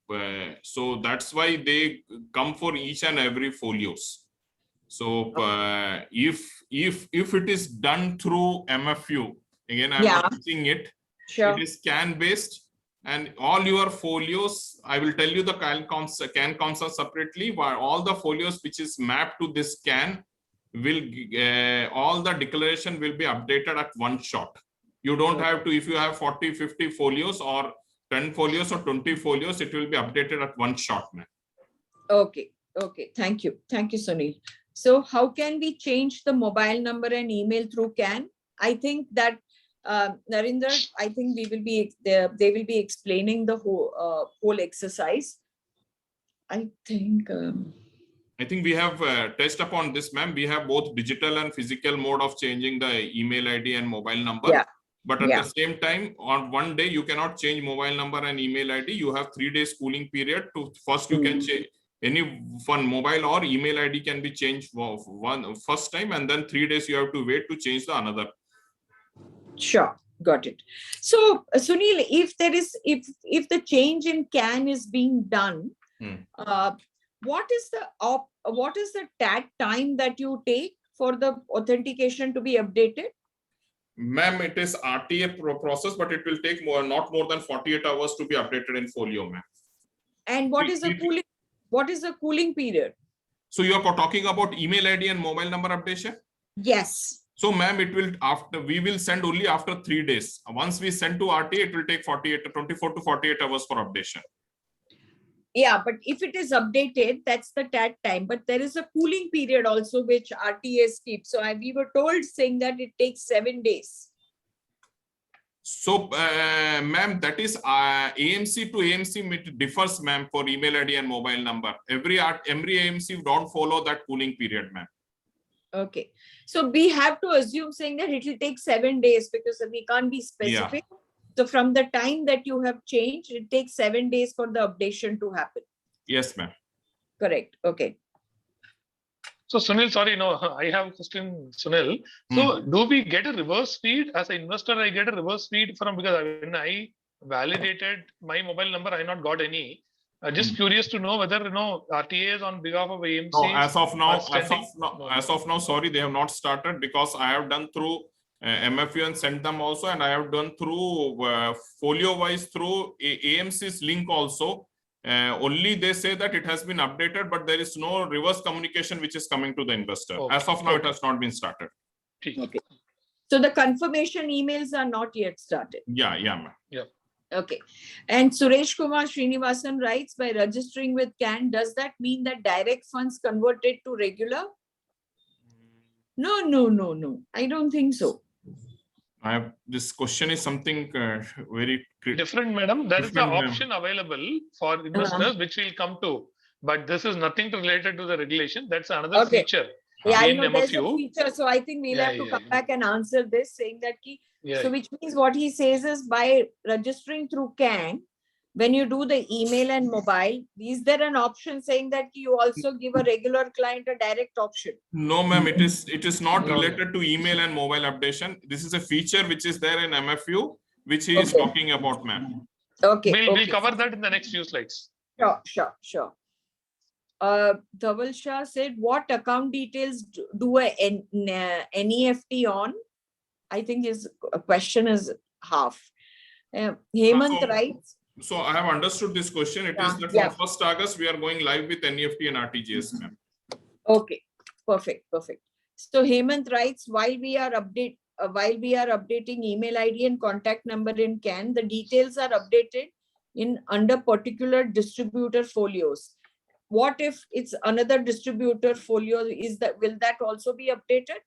so that's why they come for each and every folios. So if it is done through MFU, again I'm not using it. It is CAN based, and all your folios, I will tell you the CAN console separately. But all the folios which is mapped to this CAN will all the declaration will be updated at one shot. You don't have to, if you have 40, 50 folios or 10 folios or 20 folios, it will be updated at one shot, ma'am. Okay. Okay. Thank you. Thank you, Sunil. So how can we change the mobile number and email through CAN? I think that Narendra, I think they will be explaining the whole exercise. I think we have touched upon this, ma'am. We have both digital and physical mode of changing the email ID and mobile number. Yeah. But at the same time, on one day, you cannot change mobile number and email ID. You have 3 days cooling period to first you can change any one mobile or email ID can be changed one first time, and then 3 days you have to wait to change the another. Sure, got it. So Sunil, if the change in CAN is being done, what is the tag time that you take for the authentication to be updated? Ma'am, it is RTA process, but it will take not more than 48 hours to be updated in folio, ma'am. And what is the cooling period? So you are talking about email ID and mobile number updation? Yes. So ma'am, we will send only after 3 days. Once we send to RTA, it will take 24 to 48 hours for updation. Yeah, but if it is updated, that's the tag time. But there is a cooling period also which RTAs keep. So we were told saying that it takes 7 days. So, ma'am, that is AMC to AMC, it differs, ma'am, for email ID and mobile number. Every AMC don't follow that cooling period, ma'am. Okay. So we have to assume saying that it will take 7 days because we can't be specific. Yeah. So from the time that you have changed, it takes 7 days for the updation to happen. Yes, ma'am. Correct. Okay. So Sunil, sorry, no, I have a question, Sunil. So do we get a reverse feed as an investor? I get a reverse feed from, because when I validated my mobile number, I not got any. Just curious to know whether RTAs on behalf of AMC. No, as of now, sorry, they have not started, because I have done through MFU and sent them also, and I have done through folio wise through AMC's link also. Only they say that it has been updated, but there is no reverse communication which is coming to the investor. Okay. As of now, it has not been started. Okay. So the confirmation emails are not yet started. Yeah, ma'am. Okay. And Suresh Kumar Srinivasan writes, by registering with CAN, does that mean that direct funds converted to regular? No. I don't think so. This question is something very Different, madam. There is an Different, ma'am. option available for investors, which we'll come to. But this is nothing related to the regulation. That's another Okay. feature. Yeah, I in know there's a MFU. feature. So I think we'll have to come back and answer this, saying that so which means what he says is, by registering through CAN, when you do the email and mobile, is there an option saying that you also give a regular client a direct option? No, ma'am, it is not No. related to email and mobile updation. This is a feature which is there in MFU, which he is talking about, ma'am. Okay. We'll cover that in the next few slides. Sure. Dhaval Shah said, what account details do a NEFT on? I think his question is half. Hemant writes. So I have understood this question. It is that from 1st August, we are going live with NEFT and RTGS, ma'am. Okay, perfect. So Hemant writes, while we are updating email ID and contact number in CAN, the details are updated under particular distributor folios. What if it's another distributor folio? Will that also be updated?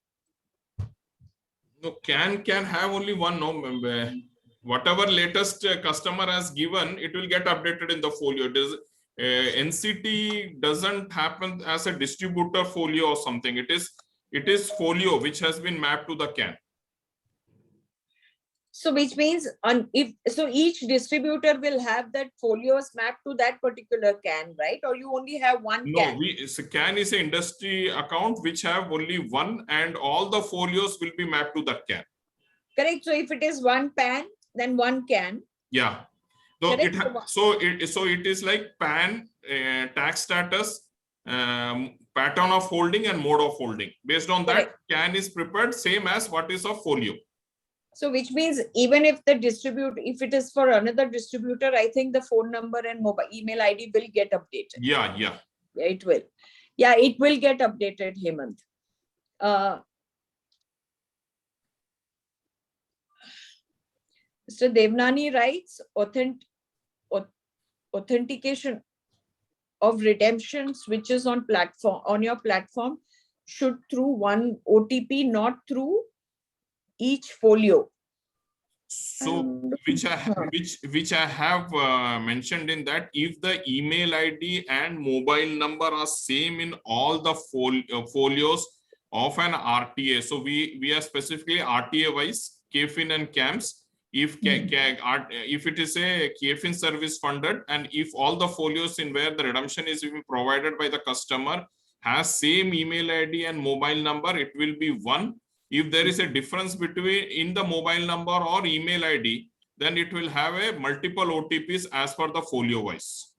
No, can have only one. No, whatever latest customer has given, it will get updated in the folio. NCT doesn't happen as a distributor folio or something. It is folio which has been mapped to the CAN. So which means each distributor will have that folios mapped to that particular CAN, right? Or you only have one CAN? No, CAN is an industry account which have only one, and all the folios will be mapped to the CAN. Correct. So if it is one PAN, then one CAN. Yeah. So it is like PAN, tax status, pattern of holding and mode of holding. Based on that, CAN is prepared same as what is a folio. So which means even if if it is for another distributor, I think the phone number and mobile email ID will get updated. Yeah, it will. Yeah, it will get updated, Hemant. Mr. Devnani writes, authentication of redemption switches on your platform should through one OTP, not through each folio. So which I have mentioned in that, if the email ID and mobile number are same in all the folios of an RTA. So we are specifically RTA wise, KFIN and CAMS. If it is a KFIN service funded, and if all the folios in where the redemption is being provided by the customer has same email ID and mobile number, it will be one. If there is a difference between in the mobile number or email ID, then it will have a multiple OTPs as per the folio wise.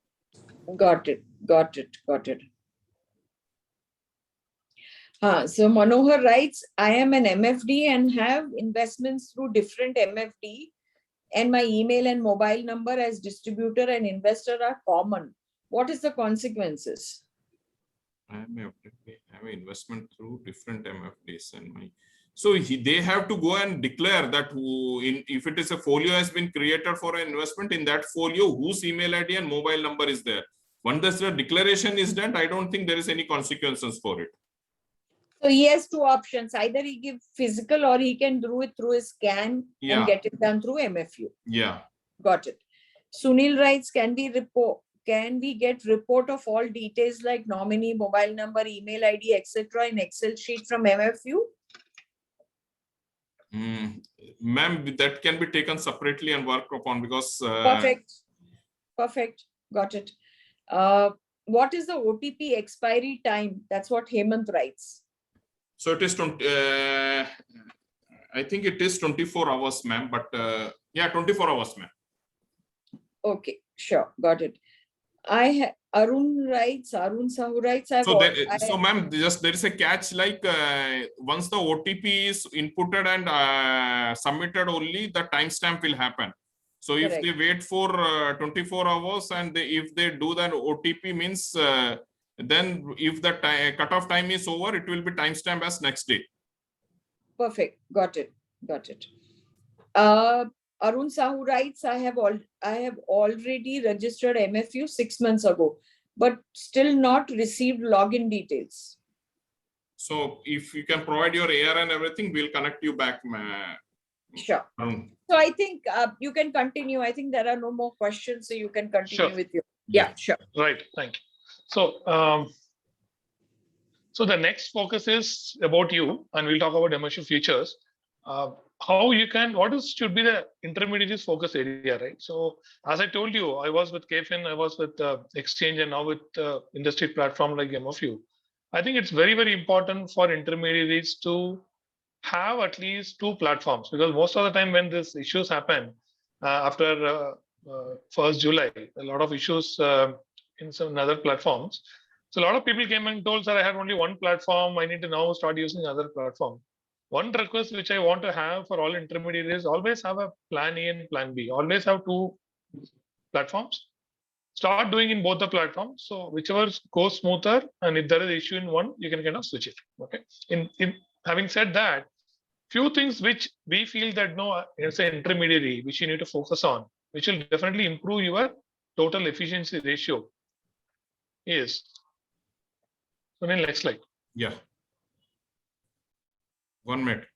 Got it. So Manohar writes, I am an MFD and have investments through different MFD, and my email and mobile number as distributor and investor are common. What is the consequences? I have investment through different MFDs and my. So they have to go and declare that if it is a folio has been created for an investment, in that folio whose email ID and mobile number is there. Once the declaration is done, I don't think there is any consequences for it. So he has two options. Either he gives physical or he can do it through his CAN and get it done through MFU. Yeah. Got it. Sunil writes, can we get report of all details like nominee, mobile number, email ID, etc. in Excel sheet from MFU? Ma'am, that can be taken separately and worked upon because... Perfect. Got it. What is the OTP expiry time? That's what Hemant writes. So it is 20, I think it is 24 hours, ma'am, but yeah, 24 hours, ma'am. Okay, sure. Got it. Arun Sahu writes. So ma'am, just there is a catch, like once the OTP is inputted and submitted, only the timestamp will happen. So if Correct. they wait for 24 hours and if they do that OTP means, then if the cutoff time is over, it will be timestamped as next day. Perfect. Got it. Got it. Arun Sahu writes, I have already registered MFU 6 months ago, but still not received login details. So if you can provide your AR and everything, we'll connect you back. Sure. Arun. So I think you can continue. I think there are no more questions, so you can continue Sure. with your. Yeah, sure. Right. Thank you. So, so the next focus is about you, and we'll talk about MFU features. How you can, should be the intermediaries focus area, right? So as I told you, I was with KFIN, I was with Exchange, and now with industry platform like MFU. I think it's very, very important for intermediaries to have at least two platforms, because most of the time when these issues happen after 1st July, a lot of issues in some other platforms. So a lot of people came and told, sir, I have only one platform. I need to now start using other platform. One request which I want to have for all intermediaries, always have a plan A and plan B. Always have two platforms. Start doing in both the platforms. So whichever goes smoother, and if there is issue in one, you can kind of switch it. Okay. In having said that, few things which we feel that no, it's an intermediary which you need to focus on, which will definitely improve your total efficiency ratio is. So then next slide. Yeah. 1 minute.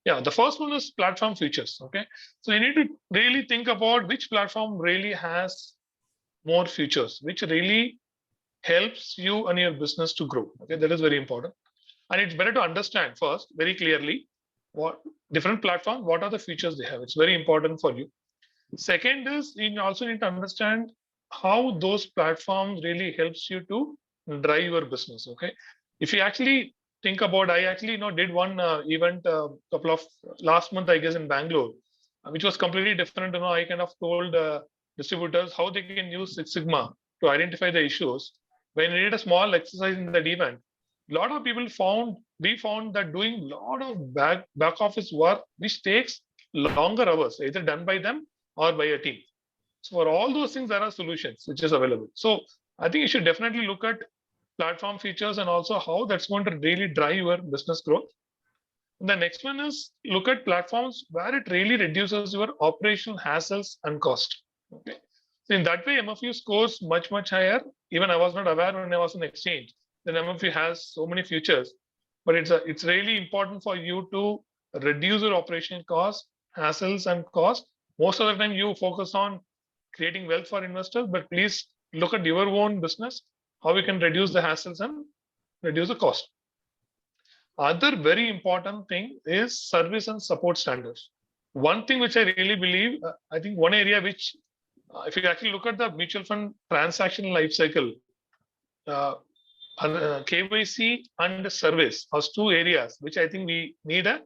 Yeah, the first one is platform features. Okay, so you need to really think about which platform really has more features, which really helps you and your business to grow. Okay, that is very important, and it's better to understand first very clearly what different platforms, what are the features they have. It's very important for you. Second is you also need to understand how those platforms really helps you to drive your business. Okay, if you actually think about, I actually did one event couple of last month, I guess, in Bangalore, which was completely different. I kind of told distributors how they can use Six Sigma to identify the issues. When we did a small exercise in that event, a lot of people we found that doing a lot of back office work, which takes longer hours, either done by them or by a team. So for all those things, there are solutions which is available. So I think you should definitely look at platform features and also how that's going to really drive your business growth. And the next one is look at platforms where it really reduces your operational hassles and cost. Okay. So in that way, MFU scores much, much higher. Even I was not aware when I was in Exchange that MFU has so many features, but it's really important for you to reduce your operational costs, hassles, and cost. Most of the time you focus on creating wealth for investors, but please look at your own business, how we can reduce the hassles and reduce the cost. Other very important thing is service and support standards. One thing which I really believe, I think one area which, if you actually look at the mutual fund transaction life cycle, KYC and service are two areas which I think we need a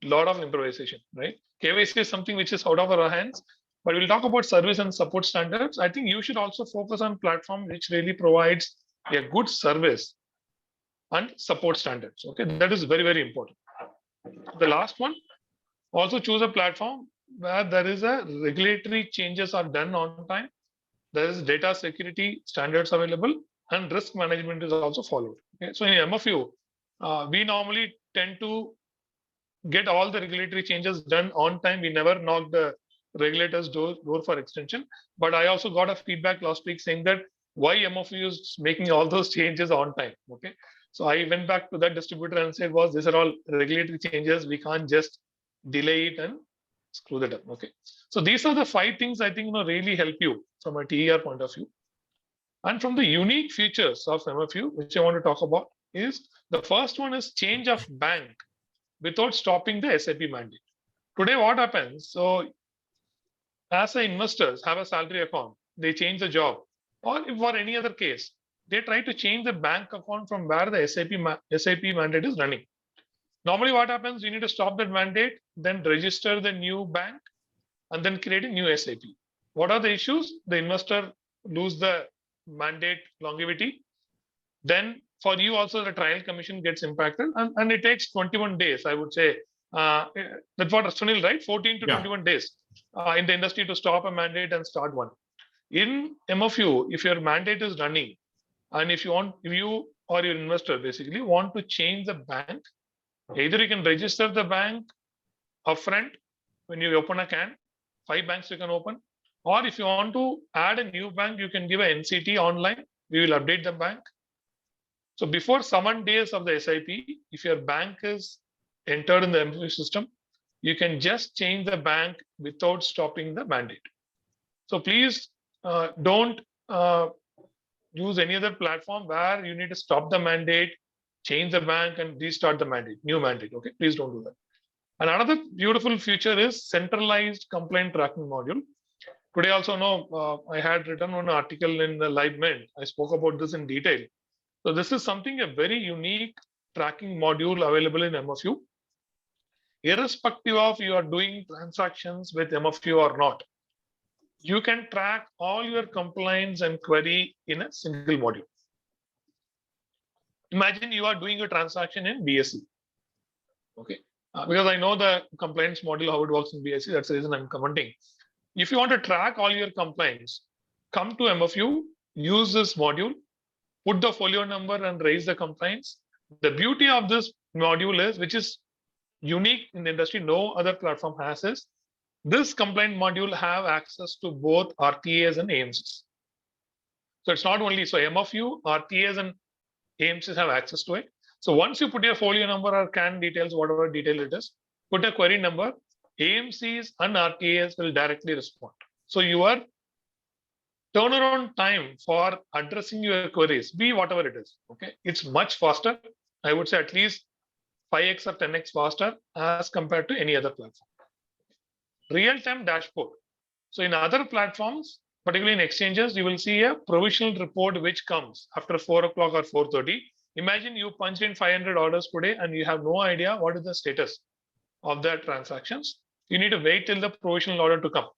lot of improvisation, right? KYC is something which is out of our hands, but we'll talk about service and support standards. I think you should also focus on platform which really provides a good service and support standards. Okay, that is very, very important. The last one, also choose a platform where there is a regulatory changes are done on time. There is data security standards available and risk management is also followed. Okay, so in MFU, we normally tend to get all the regulatory changes done on time. We never knock the regulators' door for extension. But I also got a feedback last week saying that why MFU is making all those changes on time. Okay, so I went back to that distributor and said, "Was these are all regulatory changes? We can't just delay it and screw that up." Okay, so these are the 5 things I think really help you from a TER point of view. And from the unique features of MFU, which I want to talk about, is the first one is change of bank without stopping the SIP mandate. Today, what happens? So, as the investors have a salary account, they change the job, or if for any other case, they try to change the bank account from where the SIP mandate is running. Normally, what happens? You need to stop that mandate, then register the new bank, and then create a new SIP. What are the issues? The investor lose the mandate longevity. Then for you also the trial commission gets impacted, and it takes 21 days, I would say. That's what Sunil, right? 14 to 21 days in the industry to stop a mandate and start one. In MFU, if your mandate is running, and if you or your investor basically want to change the bank, either you can register the bank upfront when you open a CAN, 5 banks you can open, or if you want to add a new bank, you can give a NCT online. We will update the bank. So before 7 days of the SIP, if your bank is entered in the MFU system, you can just change the bank without stopping the mandate. So please don't use any other platform where you need to stop the mandate, change the bank, and restart the mandate, new mandate. Okay, please don't do that. And another beautiful feature is centralized complaint tracking module. Today also, I had written one article in the Live Mint. I spoke about this in detail. So this is something, a very unique tracking module available in MFU. Irrespective of you are doing transactions with MFU or not, you can track all your complaints and query in a single module. Imagine you are doing a transaction in BSE. Okay, because I know the complaints module, how it works in BSE. That's the reason I'm commenting. If you want to track all your complaints, come to MFU, use this module, put the folio number and raise the complaints. The beauty of this module is, which is unique in the industry, no other platform has, is this complaint module have access to both RTAs and AMCs. So it's not only, so MFU, RTAs and AMCs have access to it. So once you put your folio number or CAN details, whatever detail it is, put a query number, AMCs and RTAs will directly respond. So your turnaround time for addressing your queries, be whatever it is, okay, it's much faster. I would say at least 5x or 10x faster as compared to any other platform. Real-time dashboard. So in other platforms, particularly in exchanges, you will see a provisional report which comes after 4 o'clock or 4:30. Imagine you punched in 500 orders today and you have no idea what is the status of the transactions. You need to wait till the provisional order to come.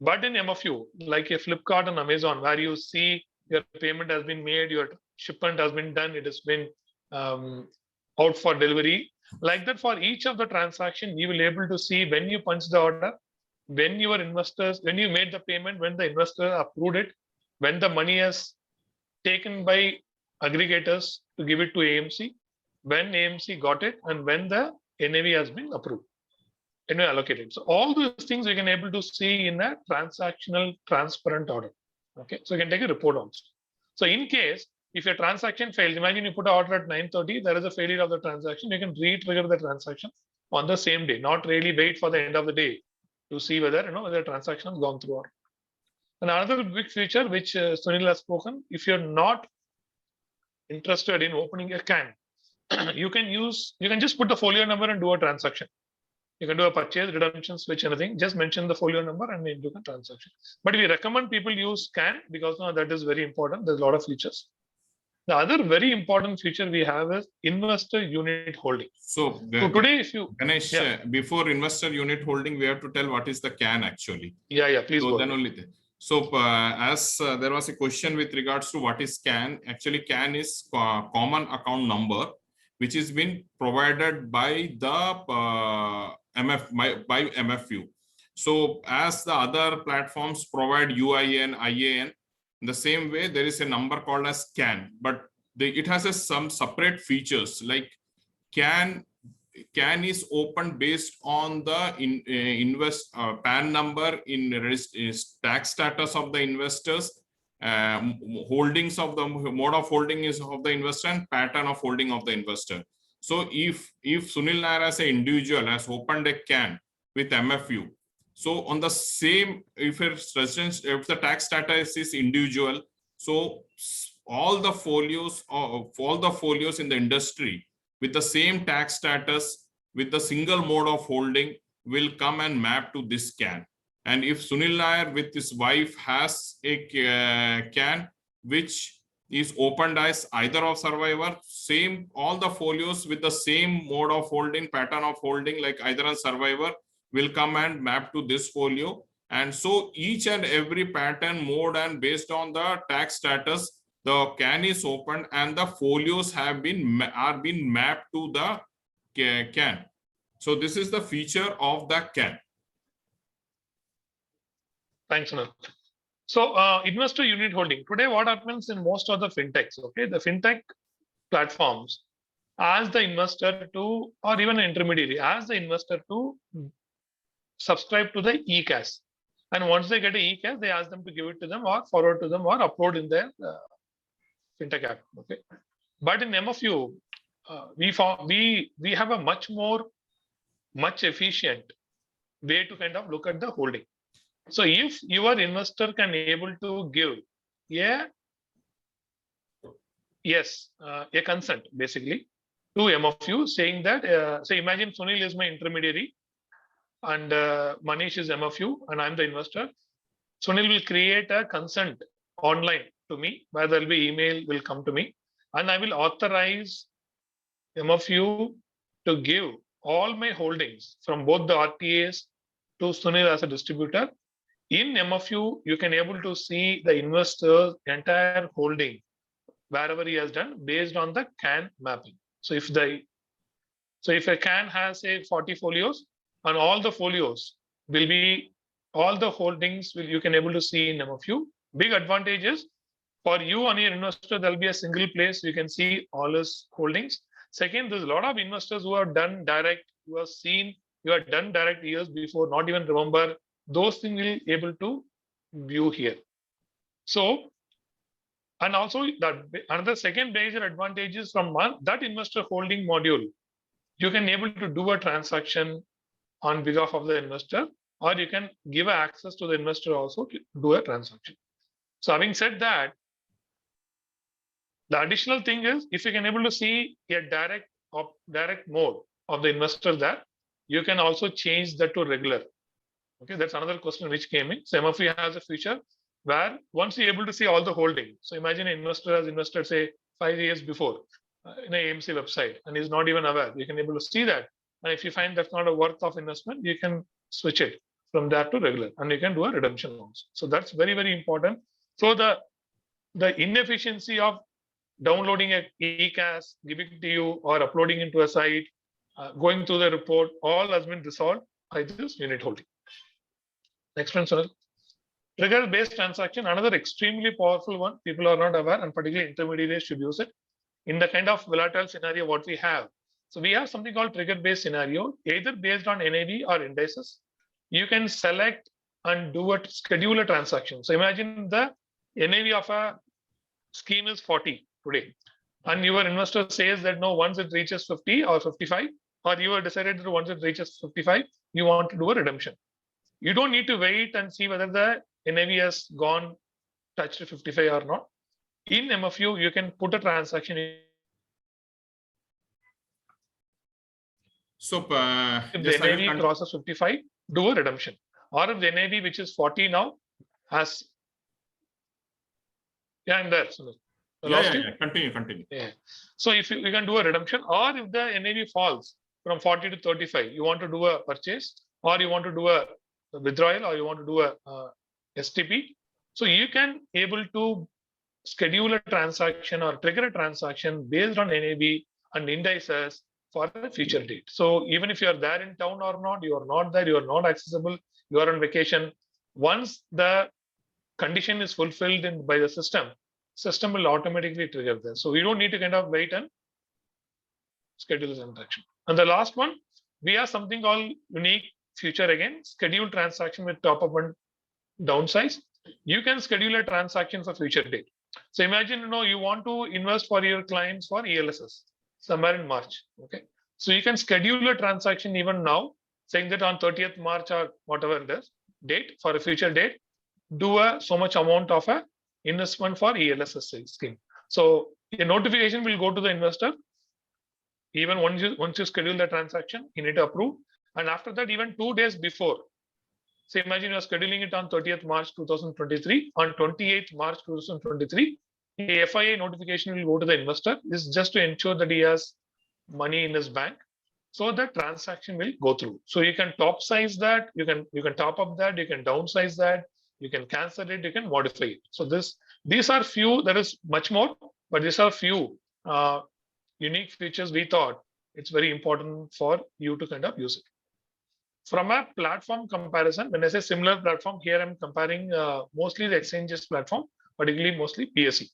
But in MFU, like a Flipkart and Amazon, where you see your payment has been made, your shipment has been done, it has been out for delivery. Like that, for each of the transaction, you will be able to see when you punch the order, when your investors, when you made the payment, when the investor approved it, when the money is taken by aggregators to give it to AMC, when AMC got it, and when the NAV has been approved, NAV allocated. So all those things you can able to see in a transactional transparent order. Okay, so you can take a report also. So in case if your transaction fails, imagine you put an order at 9:30, there is a failure of the transaction, you can re-trigger the transaction on the same day, not really wait for the end of the day to see whether whether the transaction has gone through or not. Another big feature which Sunil has spoken, if you're not interested in opening a CAN, you can just put the folio number and do a transaction. You can do a purchase, redemption, switch, anything. Just mention the folio number and do the transaction. But we recommend people use CAN because that is very important. There's a lot of features. The other very important feature we have is investor unit holding. So today, if you Ganesh, before investor unit holding, we have to tell what is the CAN actually. Yeah, please. So go then only. So as there was a question with regards to what is CAN, actually CAN is common account number, which is been provided by the by MFU. So as the other platforms provide UIN, IAN, in the same way, there is a number called as CAN, but it has some separate features like CAN is opened based on the PAN number in tax status of the investors, holdings of the mode of holding is of the investor and pattern of holding of the investor. So if Sunil Nair as an individual has opened a CAN with MFU, so on the same, if the tax status is individual, so all the folios in the industry with the same tax status with the single mode of holding will come and map to this CAN. And if Sunil Nair with his wife has a CAN which is opened as either of survivor, same all the folios with the same mode of holding, pattern of holding like either a survivor will come and map to this folio. And so each and every pattern, mode, and based on the tax status, the can is opened and the folios are being mapped to the can. So this is the feature of the can. Thanks, Anil. So investor unit holding. Today, what happens in most of the fintechs, okay, the fintech platforms ask the investor to, or even an intermediary, ask the investor to subscribe to the e-cash. And once they get an e-cash, they ask them to give it to them or forward to them or upload in their fintech app. Okay, but in MFU, we have a much efficient way to kind of look at the holding. So if your investor can able to give a consent basically to MFU saying that, so imagine Sunil is my intermediary and Manish is MFU and I'm the investor. Sunil will create a consent online to me where there will be email will come to me and I will authorize MFU to give all my holdings from both the RTAs to Sunil as a distributor. In MFU, you can able to see the investor's entire holding wherever he has done based on the CAN mapping. So if a CAN has say 40 folios and all the folios will be all the holdings you can able to see in MFU. Big advantage is for you and your investor, there'll be a single place you can see all his holdings. Second, there's a lot of investors who have done direct, who have done direct years before, not even remember. Those things will be able to view here. So, and also that another second major advantage is from that investor holding module, you can able to do a transaction on behalf of the investor, or you can give access to the investor also to do a transaction. So having said that, the additional thing is if you can able to see a direct mode of the investor there, you can also change that to regular. Okay, that's another question which came in. So MFI has a feature where once you're able to see all the holding. So imagine an investor has invested say 5 years before in an AMC website and is not even aware. You can able to see that. And if you find that's not a worth of investment, you can switch it from that to regular and you can do a redemption also. So that's very, very important. So the inefficiency of downloading a e-cash, giving it to you or uploading into a site, going through the report, all has been resolved by this unit holding. Next one, Sunil. Trigger-based transaction, another extremely powerful one. People are not aware and particularly intermediaries should use it. In the kind of volatile scenario what we have. So we have something called trigger-based scenario, either based on NAV or indices. You can select and do a schedule a transaction. So imagine the NAV of a scheme is 40 today. And your investor says that no, once it reaches 50 or 55, or you have decided that once it reaches 55, you want to do a redemption. You don't need to wait and see whether the NAV has gone touched 55 or not. In MFU, you can put a transaction. So if the NAV crosses 55, do a redemption. Or if the NAV, which is 40 now, has I'm there. So Continue. Yeah. So if you can do a redemption, or if the NAV falls from 40 to 35, you want to do a purchase, or you want to do a withdrawal, or you want to do a STP. So you can able to schedule a transaction or trigger a transaction based on NAV and indices for a future date. So even if you are there in town or not, you are not there, you are not accessible, you are on vacation. Once the condition is fulfilled by the system will automatically trigger this. So we don't need to kind of wait and schedule the transaction. And the last one, we have something called unique feature again, schedule transaction with top up and downsize. You can schedule a transaction for future date. So imagine, you want to invest for your clients for ELSS somewhere in March. Okay. So you can schedule a transaction even now, saying that on 30th March or whatever it is, date for a future date, do so much amount of a investment for ELSS scheme. So a notification will go to the investor. Even once you schedule the transaction, you need to approve. And after that, even 2 days before, so imagine you're scheduling it on 30th March 2023. On 28th March 2023, a FIA notification will go to the investor. This is just to ensure that he has money in his bank. so the transaction will go through. So you can top size that, you can top up that, you can downsize that, you can cancel it, you can modify it. So these are few, there is much more, but these are few unique features we thought it's very important for you to kind of use it. From a platform comparison, when I say similar platform, here I'm comparing mostly the exchanges platform, particularly mostly PSE.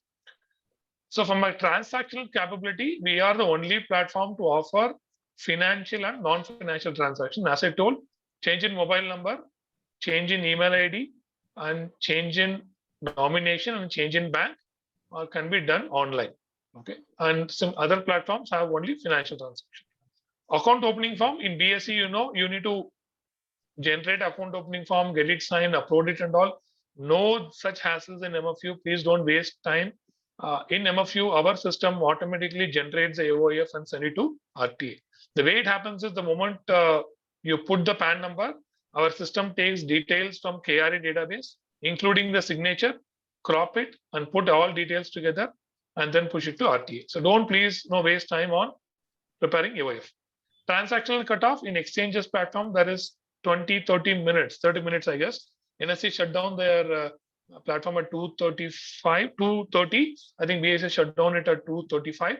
So from a transactional capability, we are the only platform to offer financial and non-financial transaction. As I told, change in mobile number, change in email ID, and change in nomination and change in bank can be done online. Okay, and some other platforms have only financial transaction. Account opening form in BSE, you need to generate account opening form, get it signed, upload it and all. No such hassles in MFU. Please don't waste time. In MFU, our system automatically generates the AOF and send it to RTA. The way it happens is the moment you put the PAN number, our system takes details from KRA database, including the signature, crop it and put all details together and then push it to RTA. So don't please waste time on preparing AOF. Transactional cutoff in exchanges platform, there is 30 minutes, I guess. NSE shut down their platform at 2:30. I think BSE shut down it at 2:35.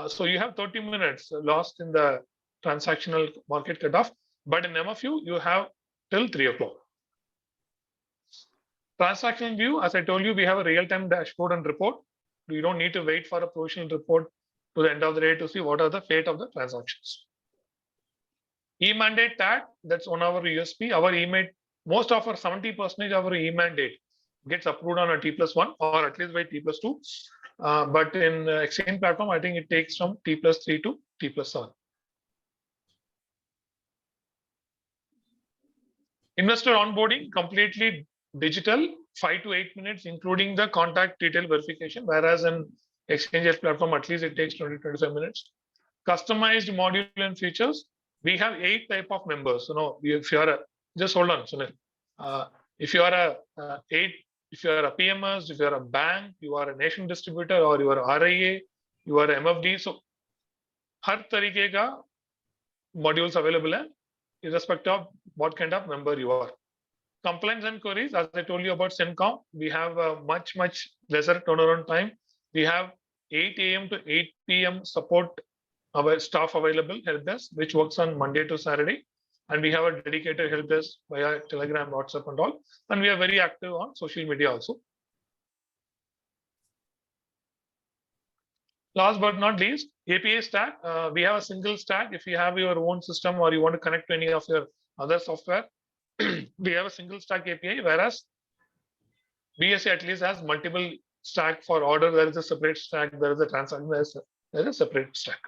So you have 30 minutes lost in the transactional market cutoff. But in MFU, you have till 3 o'clock. Transactional view, as I told you, we have a real-time dashboard and report. You don't need to wait for a provisional report to the end of the day to see what are the fate of the transactions. E-mandate tag, that's on our USP. Our e-mandate, most of our 70% of our e-mandate gets approved on a T+1 or at least by T+2. But in exchange platform, I think it takes from T+3 to T+7. Investor onboarding, completely digital, 5 to 8 minutes, including the contact detail verification, whereas in exchanges platform, at least it takes 20-25 minutes. Customized module and features. We have 8 type of members. If you are just hold on, Sunil. If you are if you are a PMS, if you are a bank, you are a nation distributor, or you are RIA, you are MFD. So, हर तरीके का modules available है, irrespective of what kind of member you are. Complaints and queries, as I told you about SynCom, we have a much lesser turnaround time. We have 8 a.m. to 8 p.m. support. Our staff available help desk, which works on Monday to Saturday, and we have a dedicated help desk via Telegram, WhatsApp, and all. And we are very active on social media also. Last but not least, API stack. We have a single stack. If you have your own system or you want to connect to any of your other software, we have a single stack API. Whereas BSE at least has multiple stack for order. There is a separate stack. There is a transaction. There is a separate stack.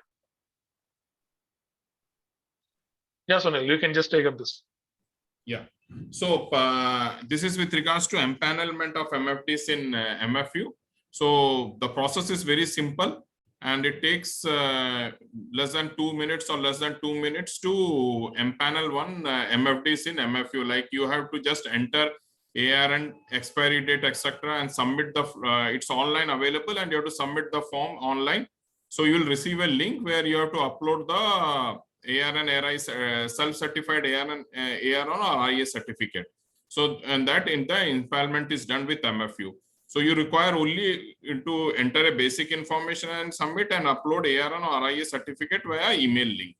Yes, Sunil, you can just take up this. Yeah. So this is with regards to empanelment of MFDs in MFU. So the process is very simple and it takes less than 2 minutes or less than 2 minutes to empanel one MFDs in MFU. Like you have to just enter ARN, expiry date, etc., and submit the. It's online available, and you have to submit the form online. So you will receive a link where you have to upload the ARN RI self-certified ARN or RIA certificate. So and that in the empanelment is done with MFU. So you require only to enter a basic information and submit and upload ARN or RIA certificate via email link.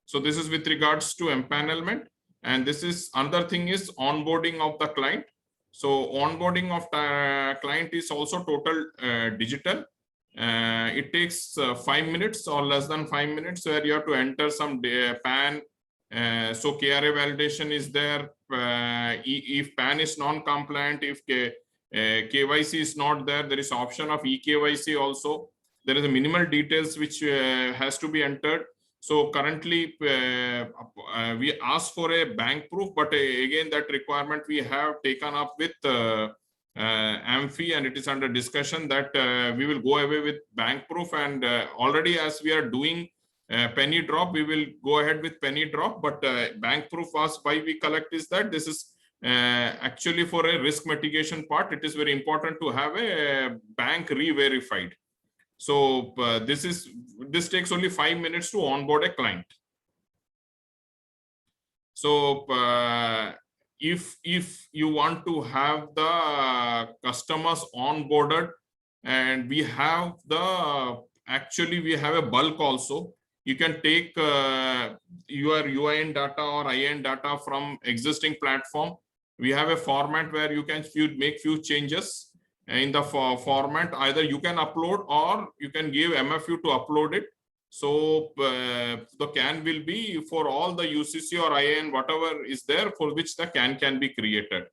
So this is with regards to empanelment. And this is another thing is onboarding of the client. So onboarding of the client is also total digital. It takes 5 minutes or less than 5 minutes where you have to enter some PAN. So KRA validation is there. If PAN is non-compliant, if KYC is not there, there is option of eKYC also. There is a minimal details which has to be entered. So currently we ask for a bank proof, but again that requirement we have taken up with AMFI, and it is under discussion that we will go away with bank proof, and already as we are doing penny drop, we will go ahead with penny drop, but bank proof was why we collect is that this is actually for a risk mitigation part. It is very important to have a bank re-verified. So this takes only 5 minutes to onboard a client. So if you want to have the customers onboarded, and we have we have a bulk also. You can take your UIN data or IN data from existing platform. We have a format where you can make few changes in the format. Either you can upload or you can give MFU to upload it. So the CAN will be for all the UCC or IN, whatever is there, for which the CAN can be created.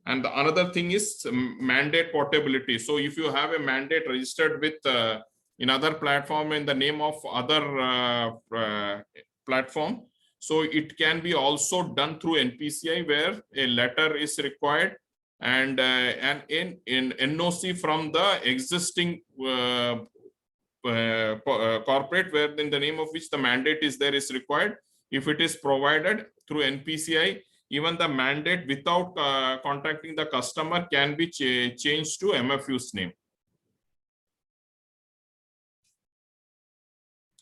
And the another thing is mandate portability. So if you have a mandate registered with in other platform in the name of other platform, so it can be also done through NPCI, where a letter is required, and in NOC from the existing corporate, where in the name of which the mandate is there is required. If it is provided through NPCI, even the mandate without contacting the customer can be changed to MFU's name.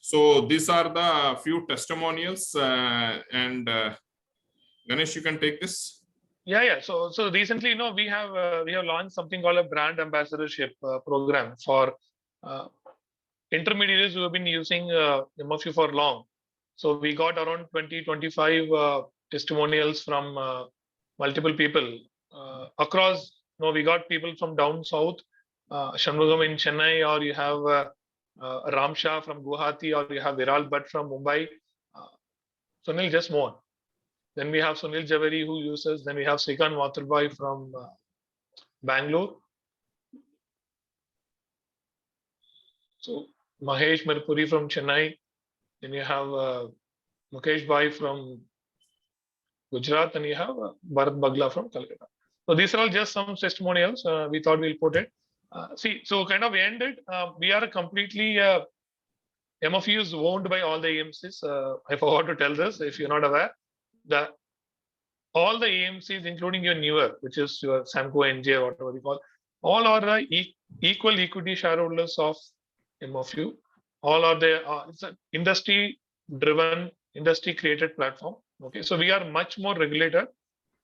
So these are the few testimonials, and Ganesh, you can take this. Yeah. So recently, we have launched something called a brand ambassadorship program for intermediaries who have been using MFU for long. So we got around 20-25 testimonials from multiple people across. We got people from down south, Shanmugam in Chennai, or you have Ram Shah from Guwahati, or you have Viral Bhatt from Mumbai. Sunil, just more. Then we have Sunil Javeri who uses. Then we have Srikanth Vaturbai from Bangalore. So Mahesh Merpuri from Chennai. Then you have Mukesh Bhai from Gujarat, and you have Bharat Bagla from Calcutta. So these are all just some testimonials. We thought we'll put it. So kind of ended. We are completely MFU is owned by all the AMCs. I forgot to tell this if you're not aware. All the AMCs, including your newer, which is your Samco NJ or whatever you call, all are the equal equity shareholders of MFU. All are the it's an industry-driven, industry-created platform. Okay, so we are much more regulated,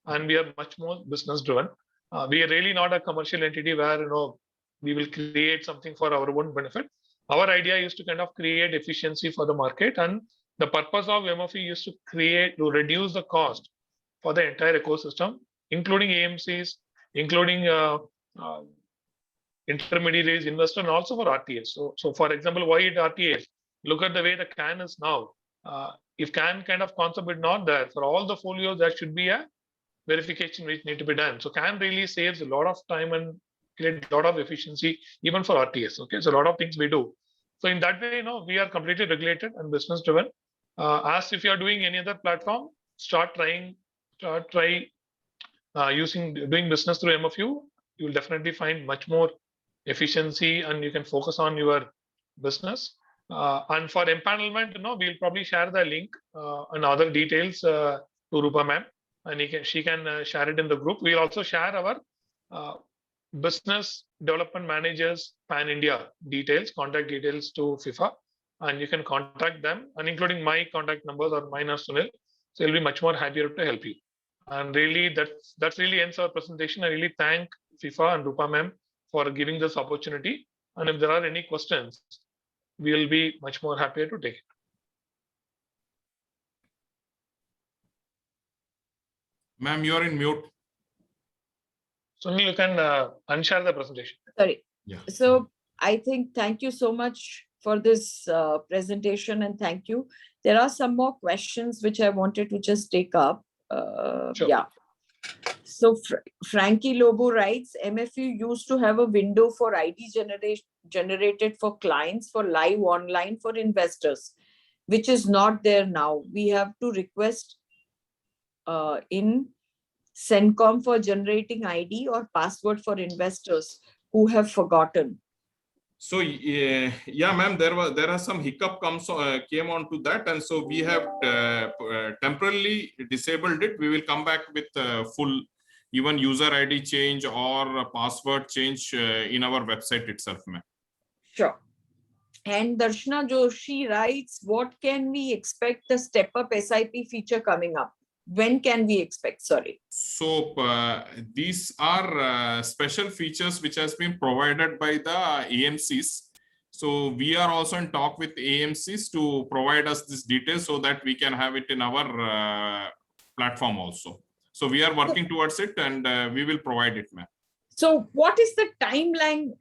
and we are much more business-driven. We are really not a commercial entity where we will create something for our own benefit. Our idea is to kind of create efficiency for the market, and the purpose of MFU is to reduce the cost for the entire ecosystem, including AMCs, including intermediaries, investor, and also for RTAs. So for example, why it RTAs? Look at the way the CAN is now. If CAN kind of concept is not there, for all the folios, there should be a verification which need to be done. So CAN really saves a lot of time and create a lot of efficiency, even for RTAs. Okay, so a lot of things we do. So in that way, we are completely regulated and business driven. As if you are doing any other platform, try doing business through MFU. You will definitely find much more efficiency, and you can focus on your business. And for empanelment, we'll probably share the link and other details to Rupa ma'am, and she can share it in the group. We'll also share our business development managers pan India details, contact details to FIFA, and you can contact them, and including my contact numbers or mine or Sunil. So he'll be much more happier to help you. And really, that really ends our presentation. I really thank FIFA and Rupa ma'am for giving this opportunity. And if there are any questions, we'll be much more happier to take it. Ma'am, you are in mute. Sunil, you can unshare the presentation. Sorry. Yeah. So I think thank you so much for this presentation, and thank you. There are some more questions which I wanted to just take up. Sure. Yeah. So Frankie Lobo writes, MFU used to have a window for ID generated for clients for live online for investors, which is not there now. We have to request in CENCOM for generating ID or password for investors who have forgotten. So yeah, ma'am, there are some hiccup came on to that, and so we have temporarily disabled it. We will come back with full even user ID change or password change in our website itself, ma'am. Sure. And Darshana Joshi writes, what can we expect the step up SIP feature coming up? when can we expect? Sorry. So these are special features which has been provided by the AMCs. So we are also in talk with AMCs to provide us this detail so that we can have it in our platform also. So we are working towards it, and we will provide it, ma'am. So what is the timeline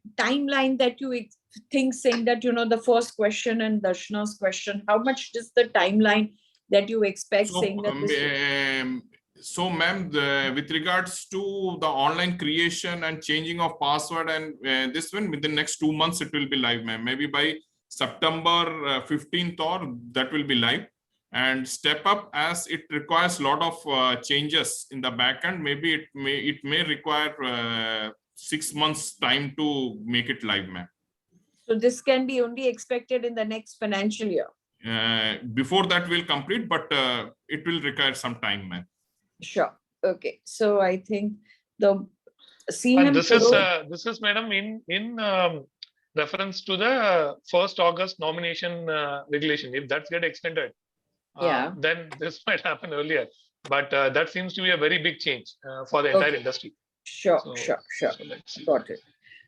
that you think, saying that, the first question and Darshana's question, how much is the timeline that you expect, So, saying that this? ma'am, with regards to the online creation and changing of password and this one, within the next 2 months, it will be live, ma'am. Maybe by September 15th or that will be live. And step up, as it requires a lot of changes in the backend. Maybe it may require 6 months time to make it live, ma'am. So this can be only expected in the next financial year. Before that will complete, but it will require some time, ma'am. Sure. Okay. So I think the CM. And this is, madam, in reference to the 1st August nomination regulation. If that's get extended, then this might happen earlier. But that seems to be a very big change for the entire industry. Sure. So let's see. Got it.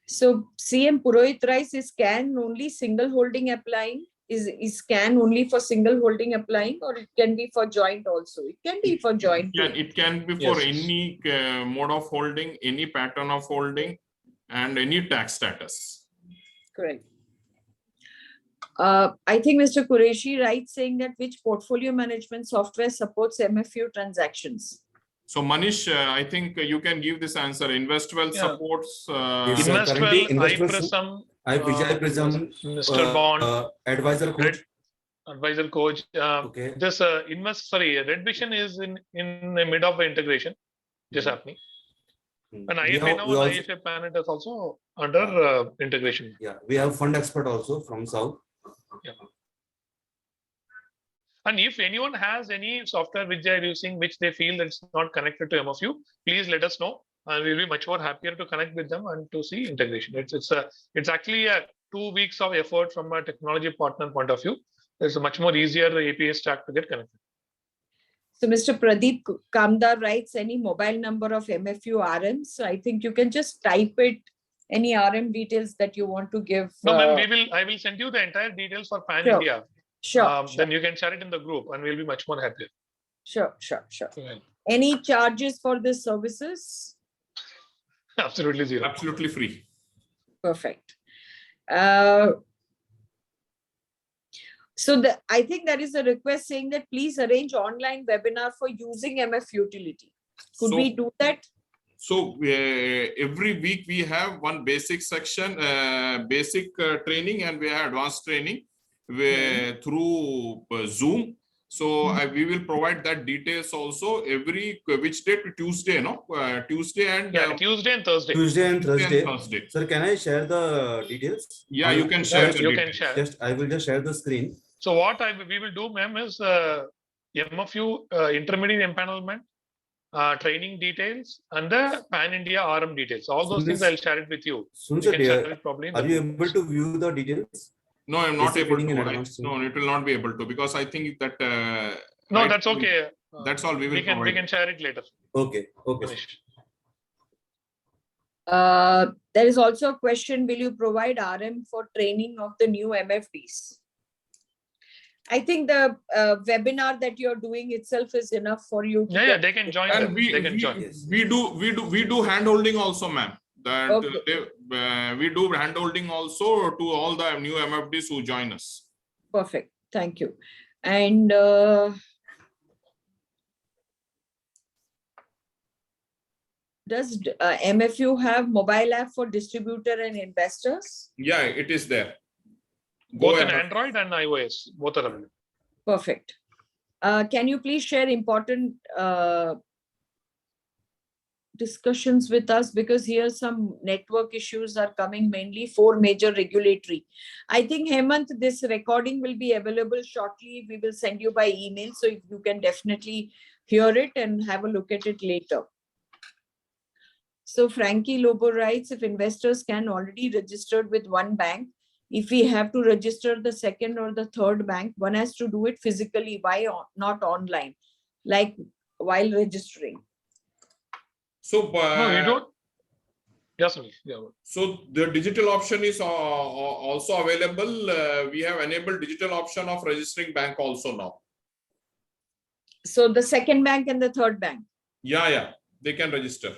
So CM Purohit writes, is CAN only single holding applying? Is CAN only for single holding applying, or it can be for joint also? It can be for joint. It can be for any mode of holding, any pattern of holding, and any tax status. Correct. I think Mr. Qureshi writes, saying that which portfolio management software supports MFU transactions? So Manish, I think you can give this answer. InvestWell supports. InvestWell, iPrism, Vijay Prism, Mr. Bond, Advisor Coach. Advisor Coach. Okay. This Red Vision is in the mid of the integration, just happening. And IFA now, IFA Planet is also under integration. Yeah, we have fund expert also from South. Yeah. And if anyone has any software which they are using, which they feel that it's not connected to MFU, please let us know. And we'll be much more happier to connect with them and to see integration. It's actually 2 weeks of effort from a technology partner point of view. It's a much more easier API stack to get connected. So Mr. Pradeep Kamdar writes, any mobile number of MFU RMs. So I think you can just type it, any RM details that you want to give. No, ma'am, I will send you the entire details for Pan India. Sure. Then you can share it in the group and we'll be much more happier. Sure. Right. Any charges for this services? Absolutely zero. Absolutely free. Perfect. So I think there is a request saying that please arrange online webinar for using MF utility. Could we do that? So every week we have one basic section, basic training, and we have advanced training through Zoom. So we will provide that details also every which day? Tuesday, no? Tuesday and Tuesday and Thursday. Tuesday and Thursday. Sir, can I share the details? Yeah, you can share. You can share. I will just share the screen. So what we will do, ma'am, is MFU intermediate empanelment, training details, and the Pan India RM details. All those things I'll share it with you. Are you able to view the details? No, I'm not able to. No, it will not be able to, because I think that. No, that's okay. That's all. We can share it later. Okay. There is also a question: will you provide RM for training of the new MFDs? I think the webinar that you're doing itself is enough for you. Yeah, they can join. And we do hand holding also, ma'am. We do hand holding also to all the new MFDs who join us. Perfect. Thank you. And does MFU have mobile app for distributor and investors? Yeah, it is there. Both in Android and iOS, both are available. Perfect. Can you please share important discussions with us, because here some network issues are coming, mainly 4 major regulatory. I think Hemant, this recording will be available shortly. We will send you by email, so you can definitely hear it and have a look at it later. So Frankie Lobo writes, if investors can already registered with one bank, if we have to register the second or the third bank, one has to do it physically. Why not online? Like while registering? So, No, you don't. Yes, Sunil. Yeah. so the digital option is also available. We have enabled digital option of registering bank also now. So the second bank and the third bank. Yeah, they can register.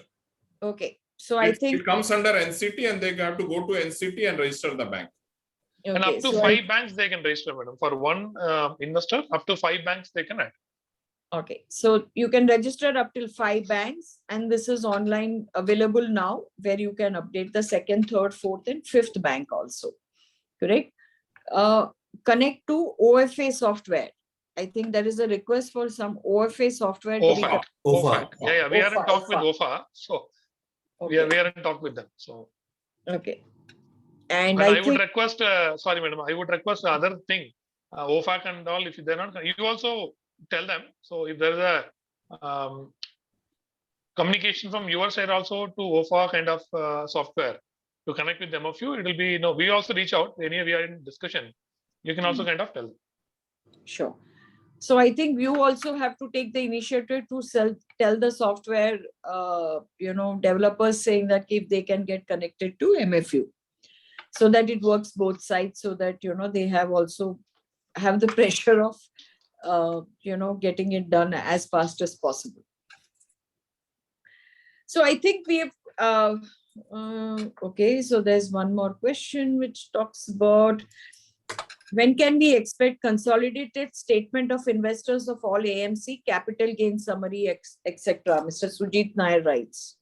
Okay. So I think it comes under NCT and they have to go to NCT and register the bank. And okay, up to so 5 banks they can register, madam. For one investor, up to 5 banks they can add. okay, so you can register up till 5 banks, and this is online available now, where you can update the second, third, fourth, and fifth bank also. Correct? Connect to OFA software. I think there is a request for some OFA software to be OFAC. OFAC. Yeah, we are in OFA, talk with OFA. OFA. So Okay. we are in talk with them. So Okay. And I I would think request, sorry, madam, I would request the other thing, OFAC and all, if they're not, you also tell them. So if there's a communication from your side also to OFA kind of software to connect with them of you, it will be, we also reach out. Anyway, we are in discussion. You can also kind of tell. sure. So I think you also have to take the initiative to tell the software, developers, saying that if they can get connected to MFU, so that it works both sides, so that, they have the pressure of, getting it done as fast as possible. So I think we have, okay, so there's one more question which talks about, when can we expect consolidated statement of investors of all AMC, capital gain summary, etc.? Mr. Sujit Nair writes.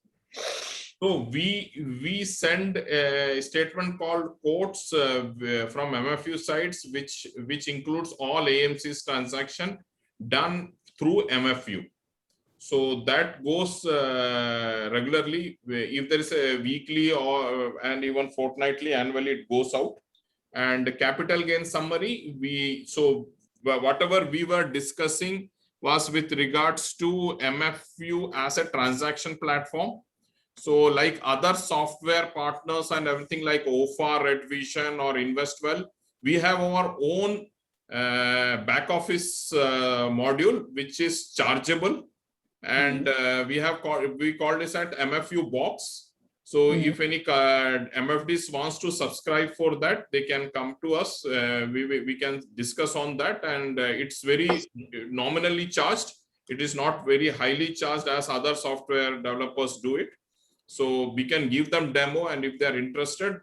So we send a statement called quotes from MFU sites, which includes all AMC's transaction done through MFU. So that goes regularly. If there is a weekly and even fortnightly, annually, it goes out. And capital gain summary, whatever we were discussing was with regards to MFU as a transaction platform. So like other software partners and everything like OFA, Red Vision or Investwell, we have our own back office module, which is chargeable. And we call this at MFU box. So if any MFDs wants to subscribe for that, they can come to us. We can discuss on that, and it's very nominally charged. It is not very highly charged as other software developers do it. So we can give them demo, and if they're interested,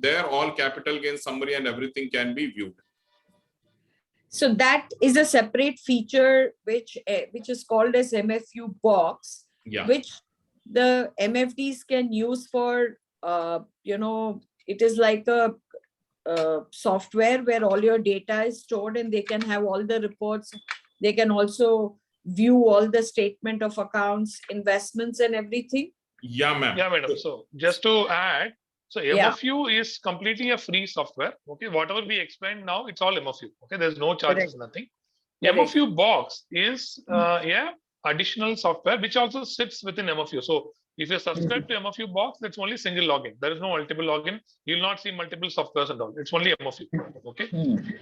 there all capital gain summary and everything can be viewed. So that is a separate feature which is called as MFU box, which the MFDs can use for, it is like a software where all your data is stored, and they can have all the reports. They can also view all the statement of accounts, investments, and everything. Yeah, ma'am. Yeah, madam. So just to add, so MFU is completely a free software. Okay, whatever we explained now, it's all MFU. Okay, there's no charges, nothing. MFU box is additional software which also sits within MFU. So if you subscribe to MFU box, that's only single login. There is no multiple login. You'll not see multiple softwares and all. It's only MFU. Okay.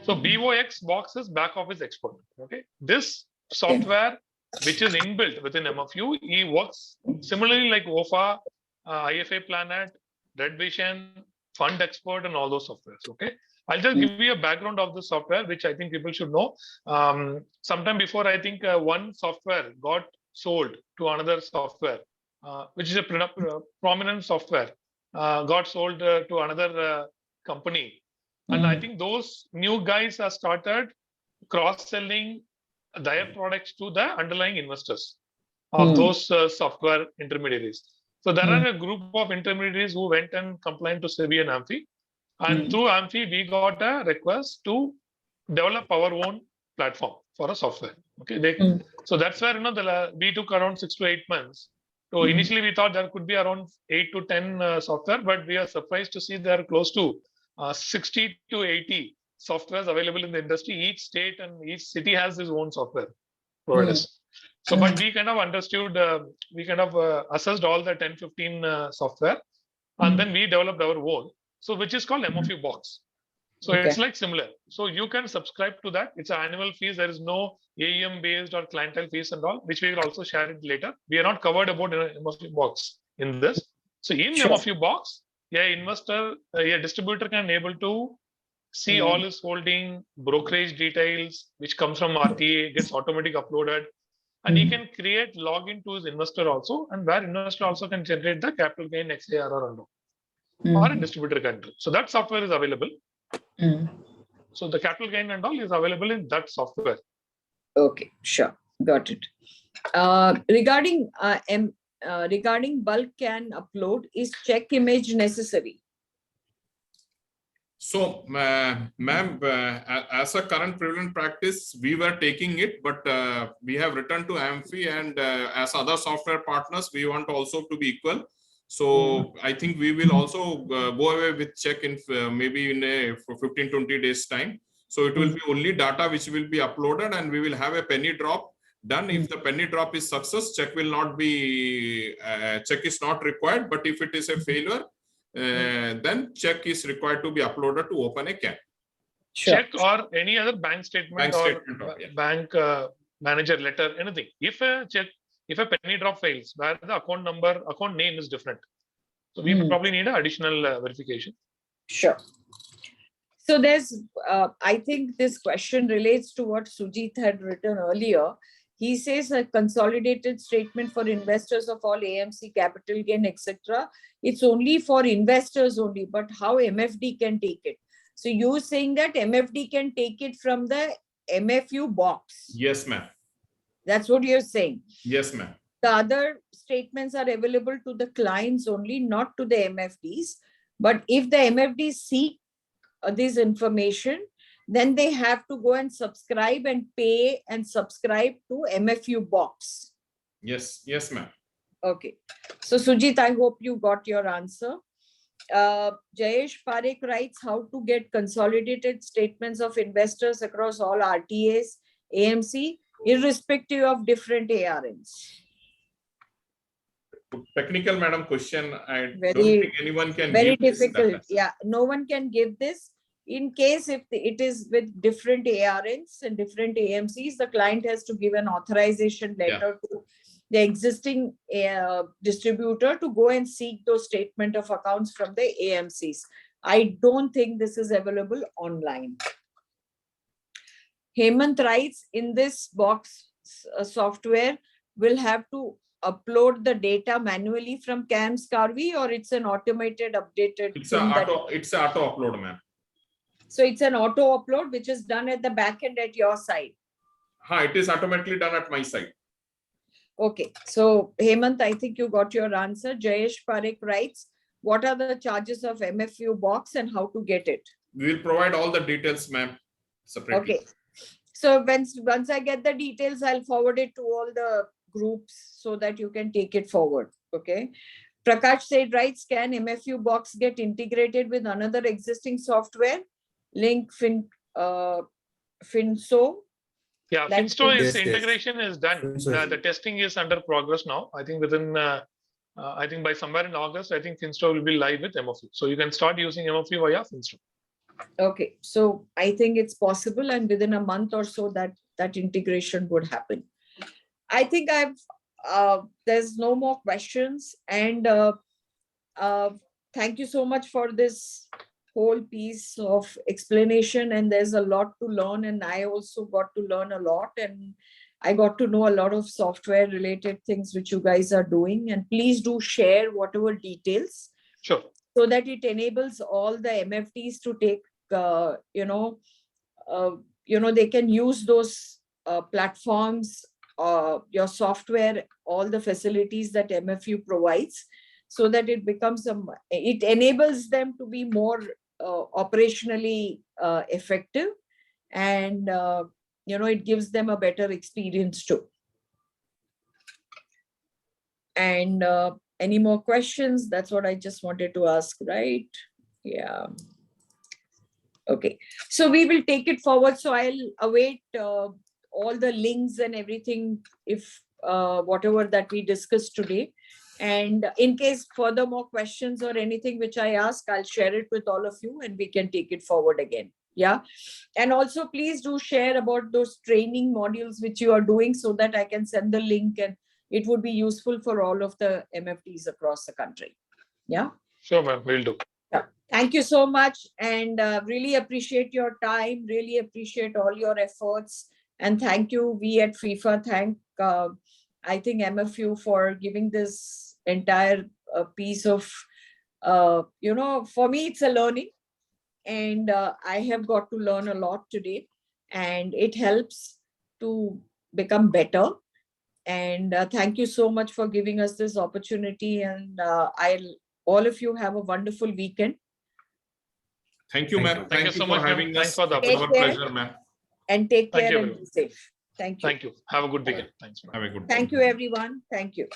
So BOX box is back office export. Okay. This software, which is inbuilt within MFU, it works similarly like OFA, IFA Planet, Red Vision, Fund Expert, and all those softwares. Okay. I'll just give you a background of the software, which I think people should know. Sometime before, I think one software got sold to another software, which is a prominent software, got sold to another company. And I think those new guys have started cross-selling their products to the underlying investors of those software intermediaries. So there are a group of intermediaries who went and complained to SEBI and AMFI. And through AMFI, we got a request to develop our own platform for a software. Okay, so that's where we took around 6 to 8 months. So initially we thought there could be around 8 to 10 software, but we are surprised to see there are close to 60 to 80 softwares available in the industry. Each state and each city has its own software providers. So, but we kind of understood, we kind of assessed all the 10, 15 software, and then we developed our own. So which is called MFU box. So Okay. it's like similar. So you can subscribe to that. It's an annual fees. There is no AUM based or clientele fees and all, which we will also share it later. We are not covered about MFU box in this. So in Sure. MFU box, a distributor can able to see all his holding, brokerage details, which comes from RTA, gets automatic uploaded, and he can create login to his investor also, and where investor also can generate the capital gain XARR and all, or a distributor can do. So that software is available. So the capital gain and all is available in that software. Okay, sure, got it. Regarding bulk can upload, is check image necessary? So, ma'am, as a current prevalent practice, we were taking it, but we have returned to AMFI, and as other software partners, we want also to be equal. So I think we will also go away with check in maybe in a 15-20 days time. So it will be only data which will be uploaded, and we will have a penny drop done. If the penny drop is success, check will not be check is not required. But if it is a failure, then check is required to be uploaded to open a CAN. Sure. Check or any other bank statement or bank manager letter, anything. If a penny drop fails, where the account name is different, so we probably need an additional verification. Sure. So there's, I think this question relates to what Sujit had written earlier. He says a consolidated statement for investors of all AMC, capital gain, etc. It's only for investors only, but how MFD can take it? So you're saying that MFD can take it from the MFU box? Yes, ma'am. That's what you're saying? Yes, ma'am. The other statements are available to the clients only, not to the MFDs. But if the MFDs seek this information, then they have to go and subscribe and pay and subscribe to MFU box. Yes, yes, ma'am. Okay. So Sujit, I hope you got your answer. Jayesh Parekh writes how to get consolidated statements of investors across all RTAs, AMC, irrespective of different ARNs. Technical, madam, question. I Very, don't think anyone can very give this difficult. data. Yeah, no one can give this. In case if it is with different ARNs and different AMCs, the client has to give an authorization letter to the existing distributor to go and seek those statement of accounts from the AMCs. I don't think this is available online. Hemant writes, in this box software, we'll have to upload the data manually from CAMS Carvi, or it's an automated updated It's an auto upload, ma'am. So it's an auto upload which is done at the back end at your side. It is automatically done at my side. Okay, so Hemant, I think you got your answer. Jayesh Parekh writes, what are the charges of MFU box and how to get it? We will provide all the details, ma'am, separately. Okay, so once I get the details, I'll forward it to all the groups so that you can take it forward. Okay. Prakash said, writes, can MFU box get integrated with another existing software? Link Finso. Yeah, Like Finsto is yes. integration is done. The testing is under progress now. I think within, I think by somewhere in August, I think Finsto will be live with MFU. So you can start using MFU via Finsto. Okay, so I think it's possible, and within a month or so that integration would happen. I think there's no more questions, and thank you so much for this whole piece of explanation, and there's a lot to learn, and I also got to learn a lot, and I got to know a lot of software related things which you guys are doing, and please do share whatever details. Sure. So that it enables all the MFDs to take, they can use those platforms, your software, all the facilities that MFU provides, so that it becomes it enables them to be more operationally effective, and it gives them a better experience too. And any more questions? That's what I just wanted to ask, right? Yeah. Okay, so we will take it forward. So I'll await all the links and everything, if whatever that we discussed today, And in case further more questions or anything which I ask, I'll share it with all of you and we can take it forward again. Yeah. And also please do share about those training modules which you are doing so that I can send the link and it would be useful for all of the MFDs across the country. Yeah. Sure, ma'am. Will do. Yeah. Thank you so much. And really appreciate your time. Really appreciate all your efforts. And thank you. We at FIFA thank, I think, MFU for giving this entire piece of, for me, it's a learning. And I have got to learn a lot today. And it helps to become better. And thank you so much for giving us this opportunity. And all of you have a wonderful weekend. Thank you, ma'am. Thank you so for much, ma'am. having Thanks us. for the It's our opportunity. pleasure, ma'am. And take Thank care you, and be everyone. safe. Thank you. Thank you. Have a good weekend. Thanks, ma'am. Have a good day. Thank you, everyone. Thank you.